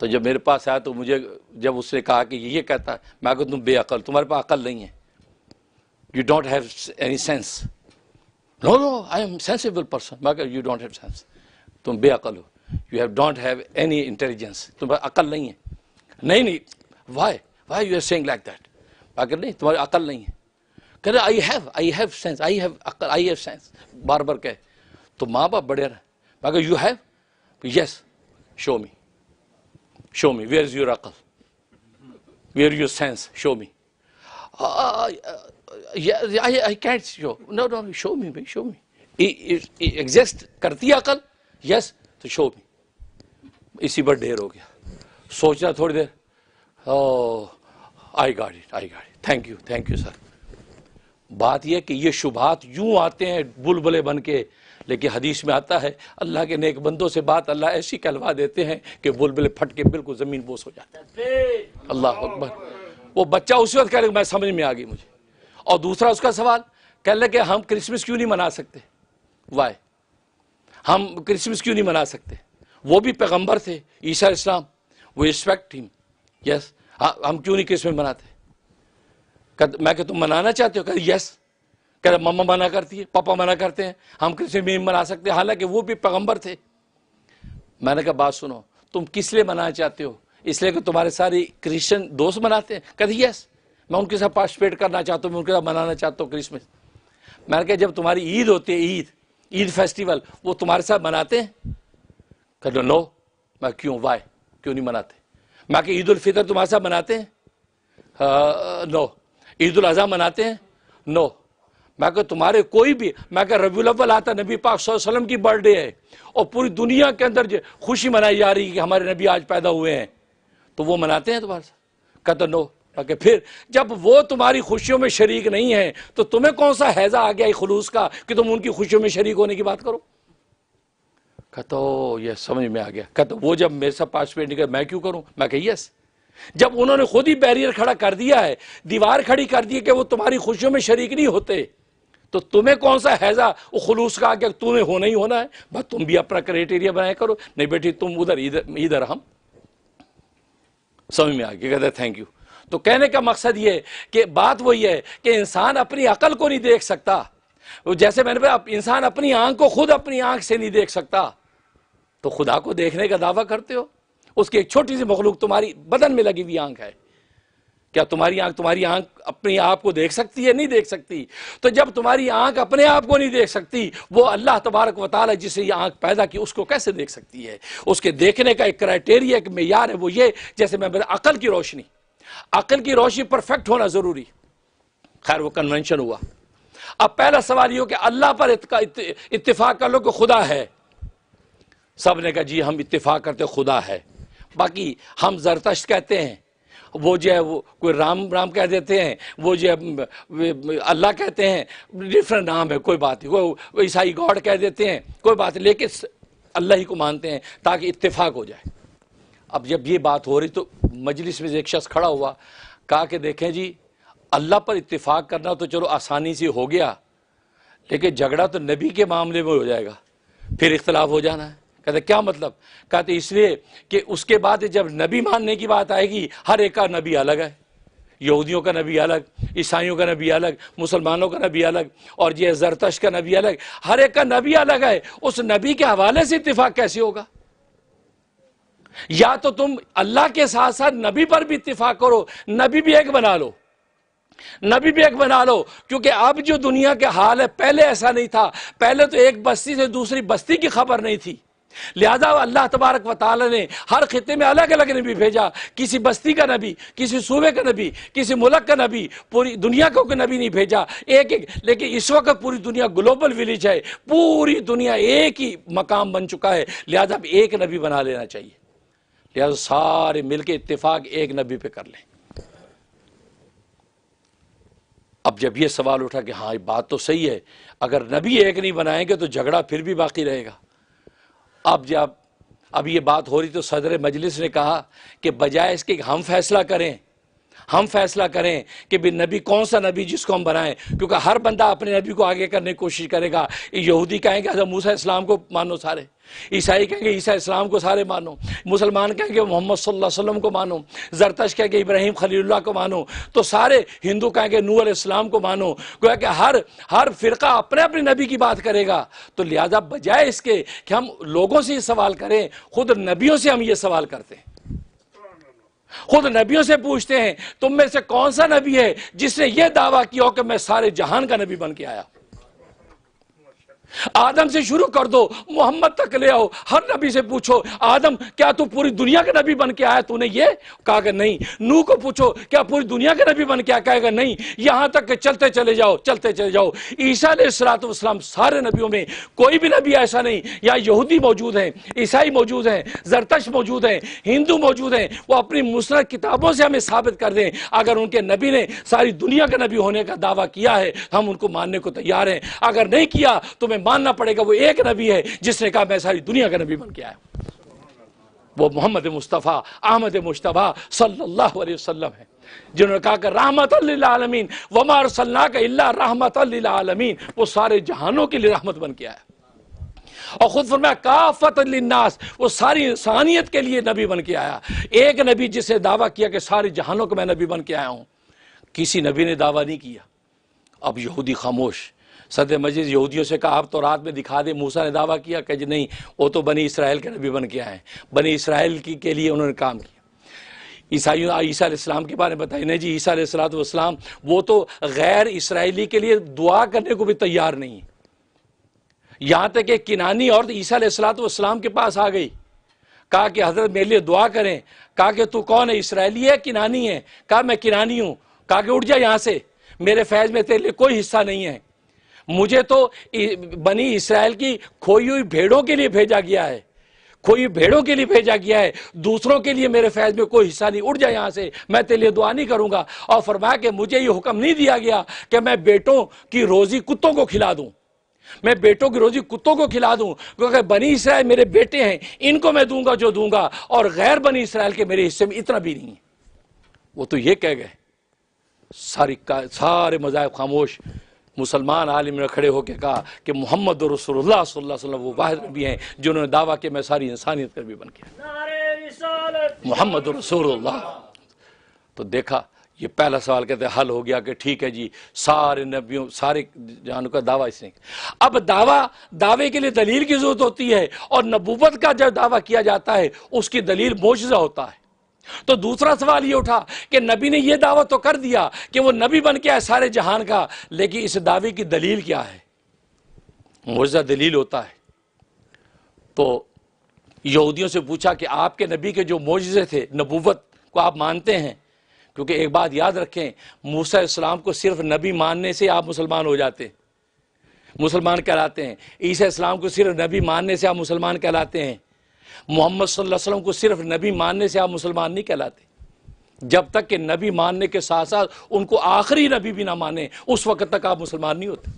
تو جب میرے پاس آیا تو مجھے جب اس نے کہا کہ یہ کہتا ہے, میں کہا تم بے عقل, تمہارے پاس عقل نہیں ہے, you don't have any sense. No I am sensible person. میں کہا یو ڈونٹ ہیو سینس, تم بے عقل ہو, you don't have any intelligence, تمہارے عقل نہیں ہے. نہیں, why you are seeing like that. میں کہا نہیں تمہاری عقل نہیں ہے. کہتے I have sense, I have عقل, آئی ہیو سینس, بار بار کہے. تو ماں باپ بڑے رہے. میں کہا you have, yes, show me, where is your عقل. Where your sense? Show me. Yeah, I can't show. No, show me, bhai, show me. It exists کرتی ہے عقل؟ Yes, تو show me. اسی پر ڈھیر ہو گیا. سوچنا تھوڑی دیر. Oh, I got it. Thank you sir. بات یہ کہ یہ شبہات یوں آتے ہیں بلبلے بن کے، لیکن حدیث میں آتا ہے اللہ کے نیک بندوں سے بات اللہ ایسی کہلوا دیتے ہیں کہ بلبلے پھٹ کے بالکل زمین بوس ہو جاتا ہے. اللہ اکبر. وہ بچہ اسی وقت کہہ رہے کہ میں سمجھ میں آ گئی مجھے. اور دوسرا اس کا سوال کہہ لے کہ ہم کرسمس کیوں نہیں منا سکتے؟ وائے؟ ہم کرسمس کیوں نہیں منا سکتے؟ وہ بھی پیغمبر تھے عیسیٰ علیہ السلام، وہ ریسپیکٹ ہم. یس. ہم کیوں نہیں کرسمس مناتے؟ میں کہ تم منانا چاہتے ہو؟ کہ یس. کہ مما منع کرتی ہے، پاپا منع کرتے ہیں، ہم کرسمس نہیں منا سکتے، حالانکہ وہ بھی پیغمبر تھے. میں نے کہا بات سنو، تم کس لیے منانا چاہتے ہو؟ اس لیے کہ تمہارے سارے کرسچن دوست مناتے ہیں؟ کہتے یس، میں ان کے ساتھ پارٹیسپیٹ کرنا چاہتا ہوں، میں ان کے ساتھ منانا چاہتا ہوں کرسمس. میں نے کہا جب تمہاری عید ہوتی ہے، عید فیسٹیول، وہ تمہارے ساتھ مناتے ہیں؟ کہتے نو. میں کیوں؟ وائے؟ کیوں نہیں مناتے؟ میں کہ عید الفطر تمہارے ساتھ مناتے ہیں؟ نو. عید الاضحیٰ مناتے ہیں؟ نو. میں کہ تمہارے کوئی بھی، میں کہ ربیع الاول آتا نبی پاک صلی اللہ علیہ وسلم کی برتھ ڈے ہے اور پوری دنیا کے اندر خوشی منائی جا رہی ہے کہ ہمارے نبی آج پیدا ہوئے ہیں، تو وہ مناتے ہیں تمہارے ساتھ؟ کہتا نو. کہ پھر جب وہ تمہاری خوشیوں میں شریک نہیں ہیں تو تمہیں کون سا حیضہ آ گیا خلوص کا کہ تم ان کی خوشیوں میں شریک ہونے کی بات کرو؟ کہتا یہ سمجھ میں آ گیا. کہتا وہ جب میرے ساتھ پارٹیسپیٹ نہیں کر میں کیوں کروں؟ میں کہ یس. جب انہوں نے خود ہی بیریئر کھڑا کر دیا ہے، دیوار کھڑی کر دی کہ وہ تمہاری خوشیوں میں شریک نہیں ہوتے، تو تمہیں کون سا حیضہ خلوص کا کہ تمہیں ہونا ہی ہونا ہے؟ بس تم بھی اپنا کرائٹیریا بنایا کرو. نہیں بیٹی تم ادھر ہم. سمجھ میں آ گیا. کہتا ہے تھینک یو. تو کہنے کا مقصد یہ کہ بات وہی ہے کہ انسان اپنی عقل کو نہیں دیکھ سکتا. جیسے میں نے کہا انسان اپنی آنکھ کو خود اپنی آنکھ سے نہیں دیکھ سکتا، تو خدا کو دیکھنے کا دعویٰ کرتے ہو؟ اس کی ایک چھوٹی سی مخلوق تمہاری بدن میں لگی ہوئی آنکھ ہے. کیا تمہاری آنکھ اپنے آپ کو دیکھ سکتی ہے؟ نہیں دیکھ سکتی. تو جب تمہاری آنکھ اپنے آپ کو نہیں دیکھ سکتی، وہ اللہ تبارک و تعالی جسے یہ آنکھ پیدا کی اس کو کیسے دیکھ سکتی ہے؟ اس کے دیکھنے کا ایک کرائٹیریا، ایک معیار ہے، وہ یہ جیسے میں عقل کی روشنی پرفیکٹ ہونا ضروری. خیر وہ کنونشن ہوا. اب پہلا سوال یہ ہو کہ اللہ پر اتفاق کر لو کہ خدا ہے. سب نے کہا جی ہم اتفاق کرتے خدا ہے. باقی ہم زرتشت کہتے ہیں، وہ جو ہے وہ کوئی رام کہہ دیتے ہیں، وہ جو ہے اللہ کہتے ہیں، ڈفرنٹ نام ہے، کوئی بات نہیں. کوئی عیسائی گاڈ کہہ دیتے ہیں، کوئی بات نہیں، لیکن اللہ ہی کو مانتے ہیں تاکہ اتفاق ہو جائے. اب جب یہ بات ہو رہی تو مجلس میں ایک شخص کھڑا ہوا، کہا کہ دیکھیں جی اللہ پر اتفاق کرنا تو چلو آسانی سے ہو گیا، لیکن جھگڑا تو نبی کے معاملے میں ہو جائے گا، پھر اختلاف ہو جانا ہے. کہتے کیا مطلب؟ کہتے اس لیے کہ اس کے بعد جب نبی ماننے کی بات آئے گی، ہر ایک کا نبی الگ ہے. یہودیوں کا نبی الگ، عیسائیوں کا نبی الگ، مسلمانوں کا نبی الگ، اور یہ زرتشت کا نبی الگ. ہر ایک کا نبی الگ ہے. اس نبی کے حوالے سے اتفاق کیسے ہوگا؟ یا تو تم اللہ کے ساتھ ساتھ نبی پر بھی اتفاق کرو، نبی بھی ایک بنا لو. کیونکہ اب جو دنیا کے حال ہے، پہلے ایسا نہیں تھا. پہلے تو ایک بستی سے دوسری بستی کی خبر نہیں تھی، لہذا اللہ تبارک و تعالی نے ہر خطے میں الگ الگ نبی بھیجا. کسی بستی کا نبی، کسی صوبے کا نبی، کسی ملک کا نبی، پوری دنیا کا کوئی نبی نہیں بھیجا، ایک. لیکن اس وقت پوری دنیا گلوبل ویلیج ہے، پوری دنیا ایک ہی مقام بن چکا ہے، لہذا اب ایک نبی بنا لینا چاہیے. لہذا سارے مل کے اتفاق ایک نبی پہ کر لیں. اب جب یہ سوال اٹھا کہ ہاں یہ بات تو صحیح ہے، اگر نبی ایک نہیں بنائیں گے تو جھگڑا پھر بھی باقی رہے گا. اب یہ بات ہو رہی تو صدر مجلس نے کہا کہ بجائے اس کے ہم فیصلہ کریں کہ بھی نبی کون سا نبی جس کو ہم بنائیں، کیونکہ ہر بندہ اپنے نبی کو آگے کرنے کی کوشش کرے گا. یہودی کہیں گے حضرت موسیٰ اسلام کو مانو سارے، عیسائی کہیں گے عیسیٰ اسلام کو سارے مانو، مسلمان کہیں گے محمد صلی اللہ علیہ وسلم کو مانو، زرتشت کہیں گے ابراہیم خلیل اللہ کو مانو، تو سارے ہندو کہیں گے نوح علیہ السلام کو مانو. گویا کہ ہر فرقہ اپنے اپنے نبی کی بات کرے گا. تو لہذا بجائے اس کے کہ ہم لوگوں سے یہ سوال کریں، خود نبیوں سے ہم یہ سوال کرتے ہیں، خود نبیوں سے پوچھتے ہیں تم میں سے کون سا نبی ہے جس نے یہ دعویٰ کیا ہو کہ میں سارے جہان کا نبی بن کے آیا. آدم سے شروع کر دو، محمد تک لے آؤ، ہر نبی سے پوچھو آدم کیا تو پوری دنیا کا نبی بن کے آیا؟ تو نے یہ کہا کہ نہیں۔ نوح کو پوچھو کیا پوری دنیا کا نبی بن کے آیا؟ کہے گا نہیں۔ یہاں تک کہ چلتے چلے جاؤ، چلتے چلے جاؤ، عیسیٰ علیہ السلام سارے نبیوں میں کوئی بھی نبی ایسا نہیں، یا یہودی موجود ہیں، عیسائی موجود ہیں، زرتشت موجود ہیں، ہندو موجود ہیں، وہ اپنی مستند کتابوں سے ہمیں ثابت کر دیں اگر ان کے نبی نے ساری دنیا کا نبی ہونے کا دعویٰ کیا ہے ہم ان کو ماننے کو تیار ہیں، اگر نہیں کیا تو میں ماننا پڑے گا وہ ایک نبی ہے جس نے کہا میں ساری دنیا کا نبی بن کے آیا ہوں، وہ محمد مصطفیٰ احمد مجتبیٰ صلی اللہ علیہ وسلم ہے، جنہوں نے کہا کہ رحمت للعالمین وما ارسلناک الا رحمت للعالمین، وہ سارے جہانوں کے لیے رحمت بن کے آیا، اور خود فرمایا کافۃ للناس، وہ ساری انسانیت کے لیے نبی بن کے آیا۔ ایک نبی جس نے دعویٰ کیا کہ سارے جہانوں کو میں نبی بن کے آیا ہوں، کسی نبی نے دعویٰ نہیں کیا۔ اب یہودی خاموش، صدر مجلس یہودیوں سے کہا آپ تو رات میں دکھا دیں، موسیٰ نے دعویٰ کیا کہ نہیں وہ تو بنی اسرائیل کے نبی بن کے آئے ہیں، بنی اسرائیل کے لیے انہوں نے کام کیا۔ عیسیٰ علیہ السلام کے بارے میں بتائی نہیں جی، عیسیٰ علیہ السلام وہ تو غیر اسرائیلی کے لیے دعا کرنے کو بھی تیار نہیں ہے، یہاں تک کہ کنانی عورت عیسیٰ علیہ السلام کے پاس آ گئی، کہا کہ حضرت میرے لیے دعا کریں، کہا کہ تو کون ہے، اسرائیلی ہے کنانی ہے؟ کہا میں کنانی ہوں، کہا کہ اٹھ جا یہاں سے، میرے فیض میں تیرے لیے کوئی حصہ نہیں ہے، مجھے تو بنی اسرائیل کی کھوئی ہوئی بھیڑوں کے لیے بھیجا گیا ہے، کھوئی بھیڑوں کے لیے بھیجا گیا ہے، دوسروں کے لیے میرے فیض میں کوئی حصہ نہیں، اٹھ جا یہاں سے، میں تیرے لیے دعا نہیں کروں گا۔ اور فرمایا کہ مجھے یہ حکم نہیں دیا گیا کہ میں بیٹوں کی روزی کتوں کو کھلا دوں، میں بیٹوں کی روزی کتوں کو کھلا دوں، کیونکہ بنی اسرائیل میرے بیٹے ہیں، ان کو میں دوں گا جو دوں گا، اور غیر بنی اسرائیل کے میرے حصے میں اتنا بھی نہیں ہے۔ وہ تو یہ کہہ گئے، سارے مذاہب خاموش، مسلمان عالم نے کھڑے ہو کے کہا کہ محمد رسول اللہ صلی اللہ علیہ وسلم وہ واحد نبی ہیں جنہوں نے دعویٰ کہ میں ساری انسانیت کا نبی بن گیا، محمد رسول اللہ۔ تو دیکھا یہ پہلا سوال کہتے ہیں حل ہو گیا کہ ٹھیک ہے جی، سارے نبیوں سارے جہانوں کا دعویٰ اس نے۔ اب دعوے کے لیے دلیل کی ضرورت ہوتی ہے، اور نبوت کا جب دعویٰ کیا جاتا ہے اس کی دلیل معجزہ ہوتا ہے۔ تو دوسرا سوال یہ اٹھا کہ نبی نے یہ دعویٰ تو کر دیا کہ وہ نبی بن کے آئے سارے جہان کا، لیکن اس دعوے کی دلیل کیا ہے؟ معجزہ دلیل ہوتا ہے۔ تو یہودیوں سے پوچھا کہ آپ کے نبی کے جو معجزے تھے، نبوت کو آپ مانتے ہیں؟ کیونکہ ایک بات یاد رکھیں، موسیٰ علیہ السلام کو صرف نبی ماننے سے آپ مسلمان ہو جاتے ہیں، مسلمان کہلاتے ہیں۔ عیسیٰ علیہ السلام کو صرف نبی ماننے سے آپ مسلمان کہلاتے ہیں۔ محمد صلی اللہ علیہ وسلم کو صرف نبی ماننے سے آپ مسلمان نہیں کہلاتے، جب تک کہ نبی ماننے کے ساتھ ساتھ ان کو آخری نبی بھی نہ مانیں اس وقت تک آپ مسلمان نہیں ہوتے۔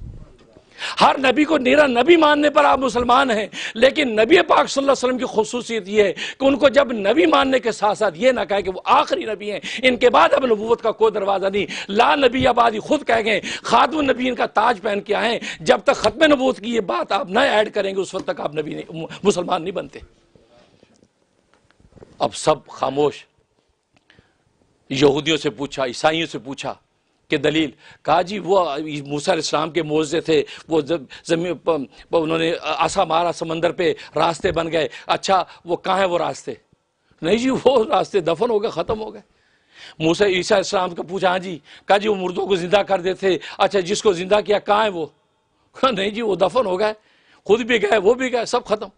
ہر نبی کو نیرا نبی ماننے پر آپ مسلمان ہیں، لیکن نبی پاک صلی اللہ علیہ وسلم کی خصوصیت یہ ہے کہ ان کو جب نبی ماننے کے ساتھ ساتھ یہ نہ کہے کہ وہ آخری نبی ہیں، ان کے بعد اب نبوت کا کوئی دروازہ نہیں، لا نبی آبادی خود کہہ گئے، خاتم النبیین کا تاج پہن کے آئے ہیں، جب تک ختم نبوت کی یہ بات آپ نہ ایڈ کریں گے اس وقت تک آپ نبی نہیں، مسلمان نہیں بنتے۔ اب سب خاموش، یہودیوں سے پوچھا، عیسائیوں سے پوچھا کہ دلیل، کہا جی وہ موسیٰ علیہ السلام کے معجزے تھے، وہ زمین انہوں نے عصا مارا سمندر پہ، راستے بن گئے، اچھا وہ کہاں ہیں وہ راستے؟ نہیں جی وہ راستے دفن ہو گئے، ختم ہو گئے۔ موسیٰ عیسیٰ علیہ السلام کو پوچھا، ہاں جی، کہا جی وہ مردوں کو زندہ کر دیتے، اچھا جس کو زندہ کیا کہاں ہے وہ؟ نہیں جی وہ دفن ہو گئے، خود بھی گئے وہ بھی گئے، سب ختم۔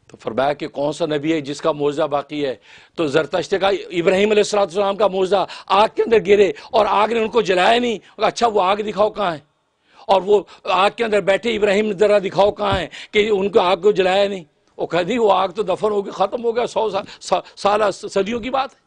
تو فرمایا کہ کون سا نبی ہے جس کا معجزہ باقی ہے؟ تو زرتشت کا ابراہیم علیہ السلام کا معجزہ، آگ کے اندر گرے اور آگ نے ان کو جلایا نہیں، اچھا وہ آگ دکھاؤ کہاں ہے، اور وہ آگ کے اندر بیٹھے ابراہیم ذرا دکھاؤ کہاں ہے کہ ان کو آگ کو جلایا نہیں، وہ کہہ دی وہ آگ تو دفن ہو گئی، ختم ہو گیا، 100 سال صدیوں کی بات ہے۔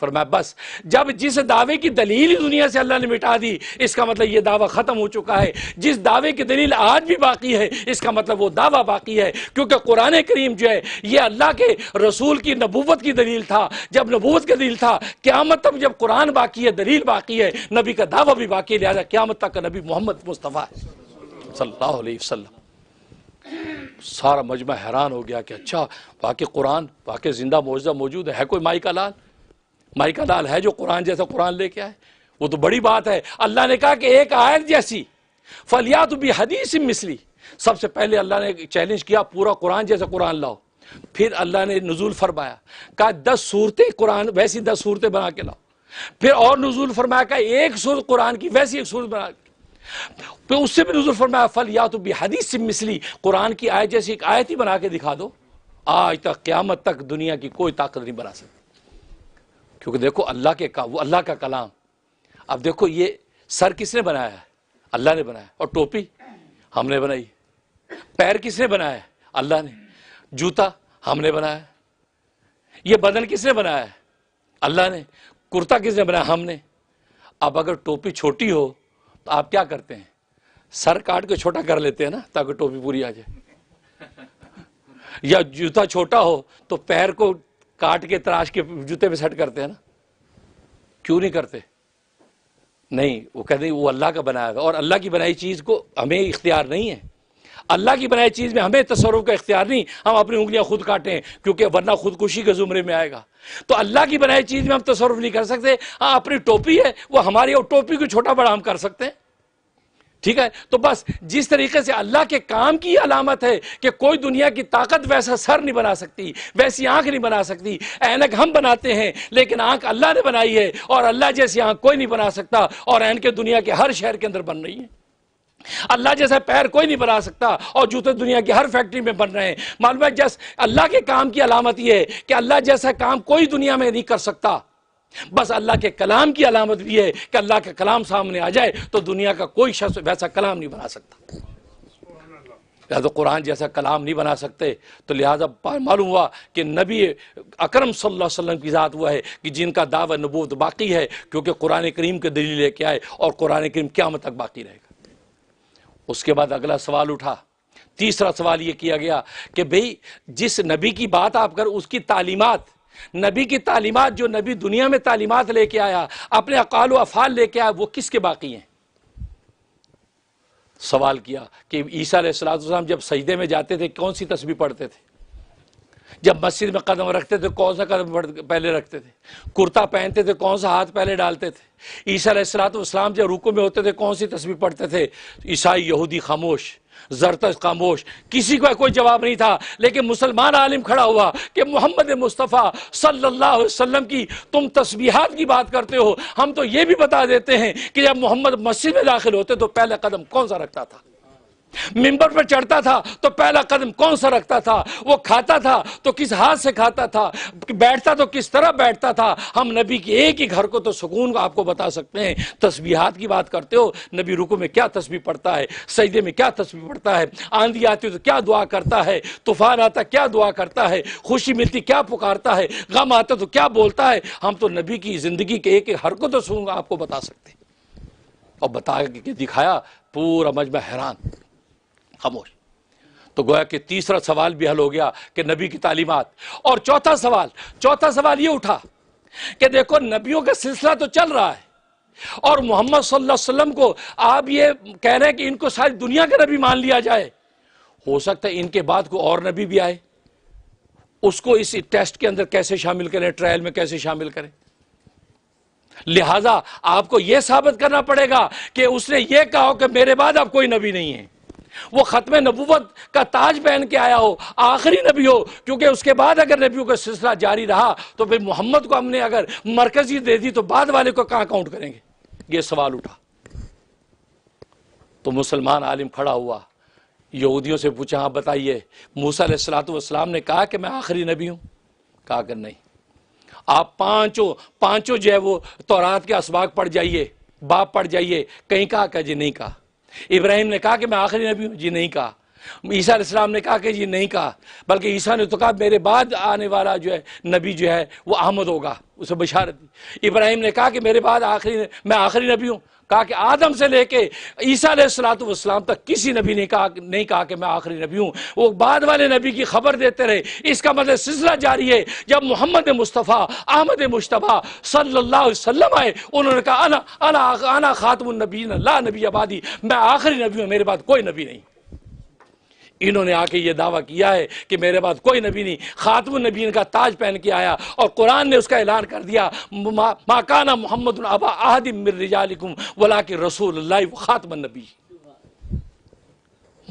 فرمایا بس جب جس دعوے کی دلیل ہی دنیا سے اللہ نے مٹا دی، اس کا مطلب یہ دعویٰ ختم ہو چکا ہے۔ جس دعوے کی دلیل آج بھی باقی ہے، اس کا مطلب وہ دعویٰ باقی ہے، کیونکہ قرآن کریم جو ہے یہ اللہ کے رسول کی نبوت کی دلیل تھا۔ جب نبوت کی دلیل تھا، قیامت تک جب قرآن باقی ہے، دلیل باقی ہے، نبی کا دعویٰ بھی باقی ہے، لہذا قیامت تک کا نبی محمد مصطفیٰ ہے صلی اللہ علیہ وسلم۔ سارا مجمع حیران ہو گیا کہ اچھا واقعی قرآن، واقعی زندہ معجزہ موجود ہے کوئی مائی کا لال؟ مائی کا لال ہے جو قرآن جیسا قرآن لے کے آئے؟ وہ تو بڑی بات ہے۔ اللہ نے کہا کہ ایک آیت جیسی، فَلْيَأْتُوا بِحَدِيثٍ مِثْلِهِ، سب سے پہلے اللہ نے چیلنج کیا پورا قرآن جیسا قرآن لاؤ، پھر اللہ نے نزول فرمایا، کہا 10 صورتیں قرآن ویسی 10 صورتیں بنا کے لاؤ، پھر اور نزول فرمایا کہ ایک صورت قرآن کی ویسی ایک صورت بنا کے، پھر اس سے بھی نزول فرمایا فَلْيَأْتُوا بِحَدِيثٍ مِثْلِهِ، قرآن کی آیت جیسی ایک آیت ہی بنا کے دکھا دو. آج تک قیامت تک دنیا کی کوئی طاقت نہیں بنا سکتی، کیونکہ دیکھو اللہ کا کلام. اب دیکھو یہ سر کس نے بنایا ہے؟ اللہ نے بنایا. اور ٹوپی ہم نے بنائی. پیر کس نے بنایا ہے؟ اللہ نے. جوتا ہم نے بنایا. یہ بدن کس نے بنایا ہے؟ اللہ نے. کرتا کس نے بنایا؟ ہم نے. اب اگر ٹوپی چھوٹی ہو تو آپ کیا کرتے ہیں؟ سر کاٹ کے چھوٹا کر لیتے ہیں نا تاکہ ٹوپی پوری آ جائے. یا جوتا چھوٹا ہو تو پیر کو کاٹ کے تراش کے جوتے پہ سیٹ کرتے ہیں نا. کیوں نہیں کرتے؟ نہیں، وہ کہتے ہیں وہ اللہ کا بنایا ہے، اور اللہ کی بنائی چیز کو ہمیں اختیار نہیں ہے. اللہ کی بنائی چیز میں ہمیں تصرف کا اختیار نہیں. ہم اپنی انگلیاں خود کاٹیں کیونکہ ورنہ خودکشی کے زمرے میں آئے گا. تو اللہ کی بنائی چیز میں ہم تصرف نہیں کر سکتے. ہاں، اپنی ٹوپی ہے وہ ہماری، اور ٹوپی کو چھوٹا بڑا ہم کر سکتے ہیں. ٹھیک ہے، تو بس جس طریقے سے اللہ کے کام کی علامت ہے کہ کوئی دنیا کی طاقت ویسا سر نہیں بنا سکتی، ویسی آنکھ نہیں بنا سکتی. اینک ہم بناتے ہیں لیکن آنکھ اللہ نے بنائی ہے، اور اللہ جیسی آنکھ کوئی نہیں بنا سکتا، اور اینکیں دنیا کے ہر شہر کے اندر بن رہی ہیں. اللہ جیسا پیر کوئی نہیں بنا سکتا، اور جوتے دنیا کی ہر فیکٹری میں بن رہے ہیں. معلوم ہے جس اللہ کے کام کی علامت یہ ہے کہ اللہ جیسا کام کوئی دنیا میں نہیں کر سکتا. بس اللہ کے کلام کی علامت بھی ہے کہ اللہ کا کلام سامنے آ جائے تو دنیا کا کوئی شخص ویسا کلام نہیں بنا سکتا. لہذا قرآن جیسا کلام نہیں بنا سکتے، تو لہذا معلوم ہوا کہ نبی اکرم صلی اللہ علیہ وسلم کی ذات وہ ہے کہ جن کا دعوی نبوت باقی ہے، کیونکہ قرآن کریم کے دلیل لے کے آئے، اور قرآن کریم قیامت تک باقی رہے گا. اس کے بعد اگلا سوال اٹھا. تیسرا سوال یہ کیا گیا کہ بھئی جس نبی کی بات آپ کر، اس کی تعلیمات، نبی کی تعلیمات، جو نبی دنیا میں تعلیمات لے کے آیا، اپنے اقوال و افعال لے کے آیا، وہ کس کے باقی ہیں؟ سوال کیا کہ عیسیٰ علیہ السلام جب سجدے میں جاتے تھے کون سی تسبیح پڑھتے تھے؟ جب مسجد میں قدم رکھتے تھے کون سا قدم پہلے رکھتے تھے؟ کرتا پہنتے تھے کون سا ہاتھ پہلے ڈالتے تھے؟ عیسیٰ علیہ السلام جب رکوع میں ہوتے تھے کون سی تسبیح پڑھتے تھے؟ عیسائی یہودی خاموش، زرتشت خاموش، کسی کا کوئی جواب نہیں تھا. لیکن مسلمان عالم کھڑا ہوا کہ محمد مصطفیٰ صلی اللہ علیہ وسلم کی تم تسبیحات کی بات کرتے ہو، ہم تو یہ بھی بتا دیتے ہیں کہ جب محمد مسجد میں داخل ہوتے تو پہلا قدم کون سا رکھتا تھا؟ منبر پر چڑھتا تھا تو پہلا قدم کون سا رکھتا تھا؟ وہ کھاتا تھا تو کس ہاتھ سے کھاتا تھا؟ بیٹھتا تو کس طرح بیٹھتا تھا؟ ہم نبی کی ایک ہی گھر کو تو سکون آپ کو بتا سکتے ہیں. تسبیحات کی بات کرتے ہو، نبی رکوع میں کیا تسبیح پڑھتا ہے، سجدے میں کیا تسبیح پڑھتا ہے، آندھی آتی تو کیا دعا کرتا ہے، طوفان آتا کیا دعا کرتا ہے، خوشی ملتی کیا پکارتا ہے، غم آتا تو کیا بولتا ہے. ہم تو نبی کی زندگی کے ایک ایک حرکت تو آپ کو بتا سکتے ہیں. اور بتا کے دکھایا، پورا مجمع حیران، خاموش. تو گویا کہ تیسرا سوال بھی حل ہو گیا کہ نبی کی تعلیمات. اور چوتھا سوال یہ اٹھا کہ دیکھو نبیوں کا سلسلہ تو چل رہا ہے، اور محمد صلی اللہ علیہ وسلم کو آپ یہ کہہ رہے ہیں کہ ان کو ساری دنیا کا نبی مان لیا جائے. ہو سکتا ہے ان کے بعد کوئی اور نبی بھی آئے، اس کو اس ٹیسٹ کے اندر کیسے شامل کریں، ٹرائل میں کیسے شامل کریں. لہٰذا آپ کو یہ ثابت کرنا پڑے گا کہ اس نے یہ کہا ہو کہ میرے بعد اب کوئی نبی نہیں ہے، وہ ختم نبوت کا تاج پہن کے آیا ہو، آخری نبی ہو. کیونکہ اس کے بعد اگر نبیوں کا سلسلہ جاری رہا تو پھر محمد کو ہم نے اگر مرکزی دے دی تو بعد والے کو کہاں کاؤنٹ کریں گے؟ یہ سوال اٹھا. تو مسلمان عالم کھڑا ہوا، یہودیوں سے پوچھا ہاں بتائیے، موسیٰ علیہ السلام نے کہا کہ میں آخری نبی ہوں؟ کہا کہ نہیں. آپ پانچوں جو ہے وہ تورات کے اسباق پڑھ جائیے، باب پڑھ جائیے، کہیں کہا کہ جی نہیں کہا. ابراہیم نے کہا کہ میں آخری نبی ہوں؟ جی نہیں کہا. عیسیٰ علیہ السلام نے کہا کہ جی نہیں کہا، بلکہ عیسیٰ نے تو کہا میرے بعد آنے والا جو ہے نبی جو ہے وہ احمد ہوگا، اسے بشارت دی. ابراہیم نے کہا کہ میرے بعد میں آخری نبی ہوں. کہا کہ آدم سے لے کے عیسیٰ علیہ السلام تک کسی نبی نے نہیں کہا کہ میں آخری نبی ہوں. وہ بعد والے نبی کی خبر دیتے رہے. اس کا مطلب سلسلہ جاری ہے. جب محمد مصطفیٰ احمد مجتبیٰ صلی اللہ علیہ وسلم آئے، انہوں نے کہا انا خاتم النبیین لا نبی بعدی، میں آخری نبی ہوں، میرے بعد کوئی نبی نہیں. انہوں نے آ کے یہ دعویٰ کیا ہے کہ میرے بعد کوئی نبی نہیں. خاتم النبیین کا تاج پہن کے آیا، اور قرآن نے اس کا اعلان کر دیا، ما کان محمد ابا احد من رجالکم ولکن رسول اللہ وخاتم النبی.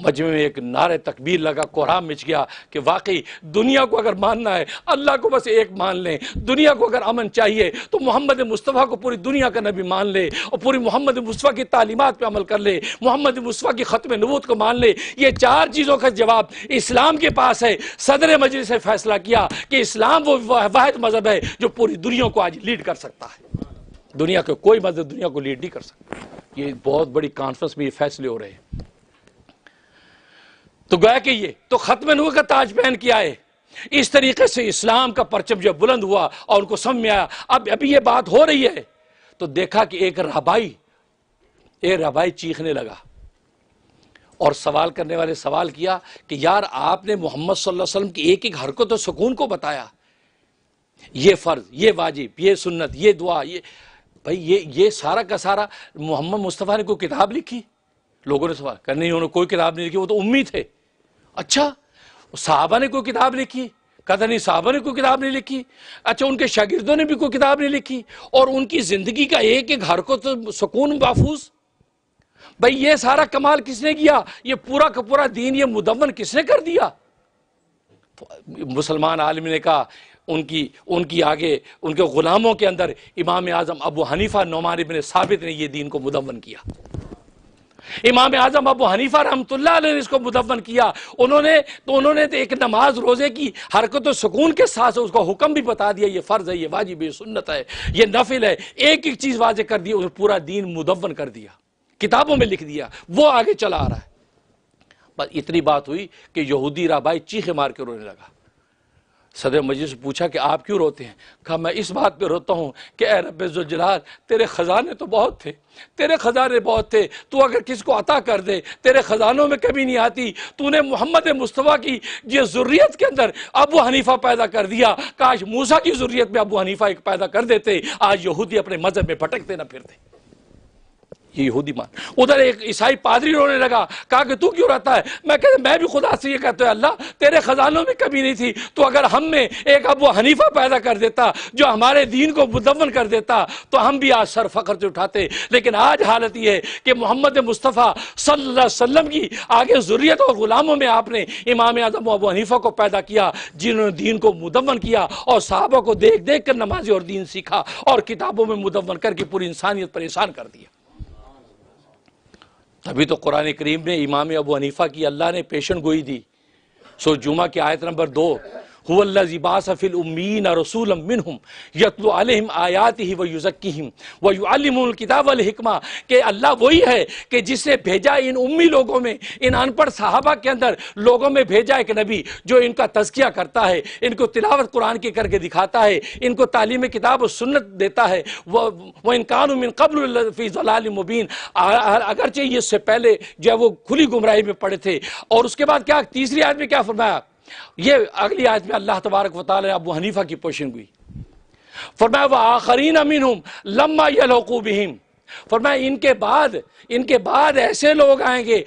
مجمع میں ایک نعرہ تکبیر لگا، کوہرام مچ گیا کہ واقعی دنیا کو اگر ماننا ہے اللہ کو بس ایک مان لیں، دنیا کو اگر امن چاہیے تو محمد مصطفیٰ کو پوری دنیا کا نبی مان لے اور پوری محمد مصطفیٰ کی تعلیمات پہ عمل کر لے، محمد مصطفیٰ کی ختم نبوت کو مان لے۔ یہ چار چیزوں کا جواب اسلام کے پاس ہے۔ صدر مجلس نے فیصلہ کیا کہ اسلام وہ واحد مذہب ہے جو پوری دنیا کو آج لیڈ کر سکتا ہے، دنیا کا کوئی مذہب دنیا کو لیڈ نہیں کر سکتا۔ یہ بہت بڑی کانفرنس میں یہ فیصلے ہو رہے ہیں۔ تو گویا کہ یہ تو ختم نبوت کا تاج پہن کے آئے، اس طریقے سے اسلام کا پرچم جو بلند ہوا اور ان کو سمجھ میں آیا ابھی یہ بات ہو رہی ہے، تو دیکھا کہ ایک رہبائی چیخنے لگا اور سوال کرنے والے سوال کیا کہ یار آپ نے محمد صلی اللہ علیہ وسلم کی ایک ایک حرکت و سکون کو بتایا، یہ فرض، یہ واجب، یہ سنت، یہ دعا، یہ سارا کا سارا محمد مصطفیٰ نے کوئی کتاب لکھی؟ لوگوں نے سوال کرنے، انہوں نے کوئی کتاب نہیں لکھی، وہ تو امی تھے۔ اچھا صحابہ نے کوئی کتاب لکھی؟ کہتا نہیں صحابہ نے کوئی کتاب نہیں لکھی۔ اچھا ان کے شاگردوں نے بھی کوئی کتاب نہیں لکھی، اور ان کی زندگی کا ایک ایک حرکت سکون محفوظ۔ بھائی یہ سارا کمال کس نے کیا؟ یہ پورا کا پورا دین یہ مدون کس نے کر دیا؟ مسلمان عالم نے کہا ان کی آگے ان کے غلاموں کے اندر امام اعظم ابو حنیفہ نعمان بن ثابت نے یہ دین کو مدون کیا۔ امام اعظم ابو حنیفہ رحمۃ اللہ علیہ نے اس کو مدون کیا۔ انہوں نے ایک نماز روزے کی حرکت و سکون کے ساتھ اس کو حکم بھی بتا دیا، یہ فرض ہے، یہ واجب ہے، یہ سنت ہے، یہ نفل ہے، ایک ایک چیز واضح کر دی، پورا دین مدون کر دیا، کتابوں میں لکھ دیا، وہ آگے چلا آ رہا ہے۔ بس اتنی بات ہوئی کہ یہودی رہبائی چیخے مار کے رونے لگا۔ صدر مجلس سے پوچھا کہ آپ کیوں روتے ہیں؟ کہا میں اس بات پہ روتا ہوں کہ اے رب ذوالجلال تیرے خزانے تو بہت تھے، تیرے خزانے بہت تھے، تو اگر کس کو عطا کر دے تیرے خزانوں میں کبھی نہیں آتی۔ تو نے محمد مصطفیٰ کی یہ ذریت کے اندر ابو حنیفہ پیدا کر دیا، کاش موسیٰ کی ذریت میں ابو حنیفہ ایک پیدا کر دیتے، آج یہودی اپنے مذہب میں بھٹکتے نہ پھرتے۔ یہ یہودی مان۔ ادھر ایک عیسائی پادری رونے لگا، کہا کہ تو کیوں رہتا ہے؟ میں بھی خدا سے یہ کہتا ہوں اللہ تیرے خزانوں میں کمی نہیں تھی، تو اگر ہم میں ایک ابو حنیفہ پیدا کر دیتا جو ہمارے دین کو مدون کر دیتا تو ہم بھی آج سر فخر سے اٹھاتے۔ لیکن آج حالت یہ ہے کہ محمد مصطفیٰ صلی اللہ علیہ وسلم کی آگے ذریت اور غلاموں میں آپ نے امام اعظم ابو حنیفہ کو پیدا کیا، جنہوں نے دین کو مدون کیا اور صحابہ کو دیکھ دیکھ کر نمازی اور دین سیکھا اور کتابوں میں مدون کر کے پوری انسانیت پریشان کر دیا۔ تبھی تو قرآن کریم نے امام ابو حنیفہ کی اللہ نے پیشن گوئی دی۔ سورۃ جمعہ کی آیت نمبر 2، هو الذی بعث فی الأمیین رسولا منہم یتلو علیہم آیاتہ ویزکیہم ویعلمہم الکتاب والحکمہ، کہ اللہ وہی ہے کہ جس نے بھیجا ان امی لوگوں میں، ان ان پڑھ صحابہ کے اندر لوگوں میں بھیجا ایک نبی جو ان کا تزکیہ کرتا ہے، ان کو تلاوت قرآن کی کر کے دکھاتا ہے، ان کو تعلیم کتاب و سنت دیتا ہے۔ وَإِن كَانُوا مِن قَبْلُ فِي ضَلَالٍ مُبِينٍ، اگرچہ یہ اس سے پہلے جو ہے وہ کھلی گمراہی میں پڑے تھے۔ اور اس کے بعد کیا تیسری آیت میں کیا فرمایا؟ یہ اگلی آیت میں اللہ تبارک و تعالی نے ابو حنیفہ کی پوشن گوئی، فرمایا وَآخَرِينَ مِنْهُمْ لَمَّا يَلْحَقُوا بِهِمْ، فرمایا ان کے بعد ایسے لوگ آئیں گے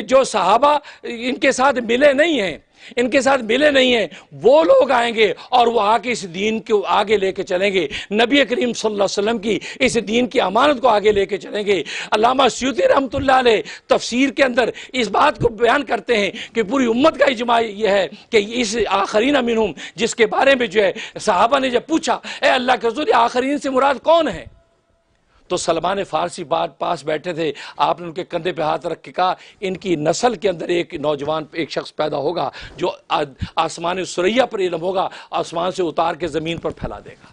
جو صحابہ ان کے ساتھ ملے نہیں ہیں، وہ لوگ آئیں گے اور وہ آ کے اس دین کو آگے لے کے چلیں گے، نبی کریم صلی اللہ علیہ وسلم کی اس دین کی امانت کو آگے لے کے چلیں گے۔ علامہ سیوطی رحمۃ اللہ علیہ تفسیر کے اندر اس بات کو بیان کرتے ہیں کہ پوری امت کا اجماع یہ ہے کہ اس آخرین منہم جس کے بارے میں جو ہے صحابہ نے جب پوچھا اے اللہ کے رسول آخرین سے مراد کون ہے، تو سلمان فارسی پاس بیٹھے تھے، آپ نے ان کے کندھے پہ ہاتھ رکھ کے کہا ان کی نسل کے اندر ایک نوجوان ایک شخص پیدا ہوگا جو آسمان سریا پر علم ہوگا، آسمان سے اتار کے زمین پر پھیلا دے گا۔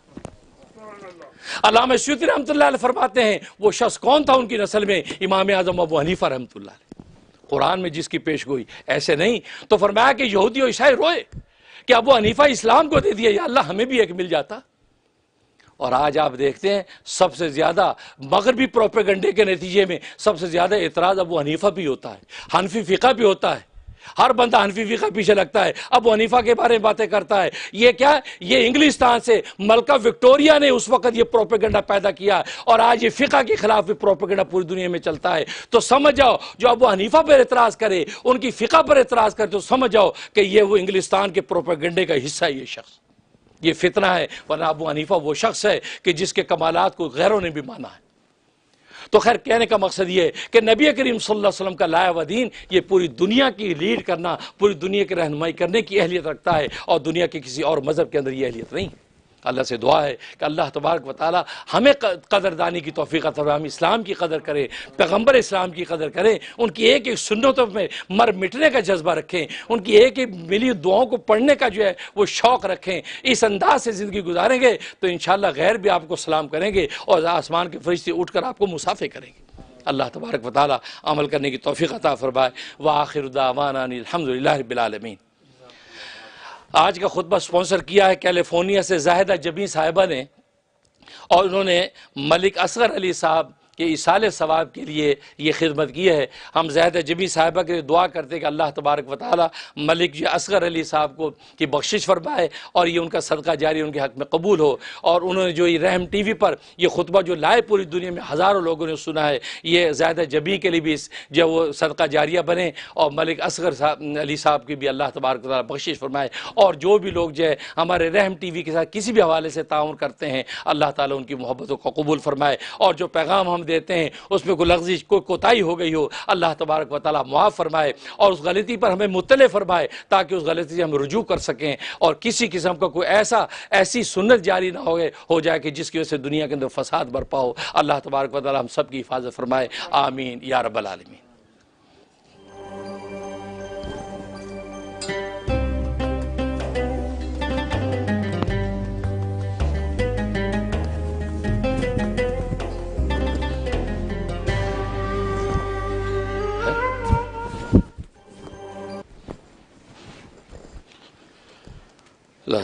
علامہ سیوطی رحمۃ اللہ علیہ فرماتے ہیں وہ شخص کون تھا ان کی نسل میں؟ امام اعظم ابو حنیفہ رحمۃ اللہ علیہ، قرآن میں جس کی پیش گوئی ایسے نہیں۔ تو فرمایا کہ یہودی و عیسائی روئے کہ ابو حنیفہ اسلام کو دے دیا، یا اللہ ہمیں بھی ایک مل جاتا۔ اور آج آپ دیکھتے ہیں سب سے زیادہ مغربی پروپیگنڈے کے نتیجے میں سب سے زیادہ اعتراض ابو حنیفہ بھی ہوتا ہے، حنفی فقہ بھی ہوتا ہے، ہر بندہ حنفی فقہ پیچھے لگتا ہے، ابو حنیفہ کے بارے میں باتیں کرتا ہے۔ یہ کیا؟ یہ انگلستان سے ملکہ وکٹوریہ نے اس وقت یہ پروپیگنڈا پیدا کیا، اور آج یہ فقہ کے خلاف بھی پروپیگنڈا پوری دنیا میں چلتا ہے۔ تو سمجھ جاؤ جو ابو حنیفہ پر اعتراض کرے، ان کی فقہ پر اعتراض کرے، تو سمجھ جاؤ کہ یہ وہ انگلستان کے پروپیگنڈے کا حصہ ہے، یہ شخص، یہ فتنہ ہے۔ ورنہ ابو حنیفہ وہ شخص ہے کہ جس کے کمالات کو غیروں نے بھی مانا ہے۔ تو خیر کہنے کا مقصد یہ ہے کہ نبی کریم صلی اللہ علیہ وسلم کا لایا ہوا دین یہ پوری دنیا کی لیڈ کرنا، پوری دنیا کی رہنمائی کرنے کی اہلیت رکھتا ہے، اور دنیا کے کسی اور مذہب کے اندر یہ اہلیت نہیں۔ اللہ سے دعا ہے کہ اللہ تبارک و تعالی ہمیں قدردانی کی توفیق عطا فرمائے، ہم اسلام کی قدر کریں، پیغمبر اسلام کی قدر کریں، ان کی ایک ایک سنتوں میں مر مٹنے کا جذبہ رکھیں، ان کی ایک ایک ملی دعاؤں کو پڑھنے کا جو ہے وہ شوق رکھیں۔ اس انداز سے زندگی گزاریں گے تو انشاءاللہ غیر بھی آپ کو سلام کریں گے اور آسمان کے فرشتے اٹھ کر آپ کو مصافحہ کریں گے۔ اللہ تبارک و تعالی عمل کرنے کی توفیق عطا فرمائے۔ وآخر دعوانا ان الحمدللہ رب العالمین۔ آج کا خطبہ سپانسر کیا ہے کیلیفورنیا سے زاہدہ جبیں صاحبہ نے، اور انہوں نے ملک اصغر علی صاحب کہ ایصال ثواب کے لیے یہ خدمت کی ہے۔ ہم زاہدہ جبیں صاحبہ کے لیے دعا کرتے ہیں کہ اللہ تبارک و تعالی ملک جی اصغر علی صاحب کو کی بخشش فرمائے اور یہ ان کا صدقہ جاری ان کے حق میں قبول ہو۔ اور انہوں نے جو یہ رحم ٹی وی پر یہ خطبہ جو لائے پوری دنیا میں ہزاروں لوگوں نے سنا ہے، یہ زاہدہ جبیں کے لیے بھی جو وہ صدقہ جاریہ بنے، اور ملک اصغر علی صاحب کی بھی اللہ تبارک و تعالی بخشش فرمائے۔ اور جو بھی لوگ جو ہے ہمارے رحم ٹی وی کے ساتھ کسی بھی حوالے سے تعاون کرتے ہیں، اللہ تعالیٰ ان کی محبتوں کو قبول فرمائے، اور جو پیغام ہم دیتے ہیں اس میں کوئی لغزش کوئی کوتاہی ہو گئی ہو اللہ تبارک و تعالیٰ معاف فرمائے اور اس غلطی پر ہمیں مطلع فرمائے تاکہ اس غلطی سے ہم رجوع کر سکیں، اور کسی قسم کا کوئی ایسی سنت جاری نہ ہو جائے کہ جس کی وجہ سے دنیا کے اندر فساد برپا ہو۔ اللہ تبارک و تعالیٰ ہم سب کی حفاظت فرمائے، آمین یا رب العالمین۔ لا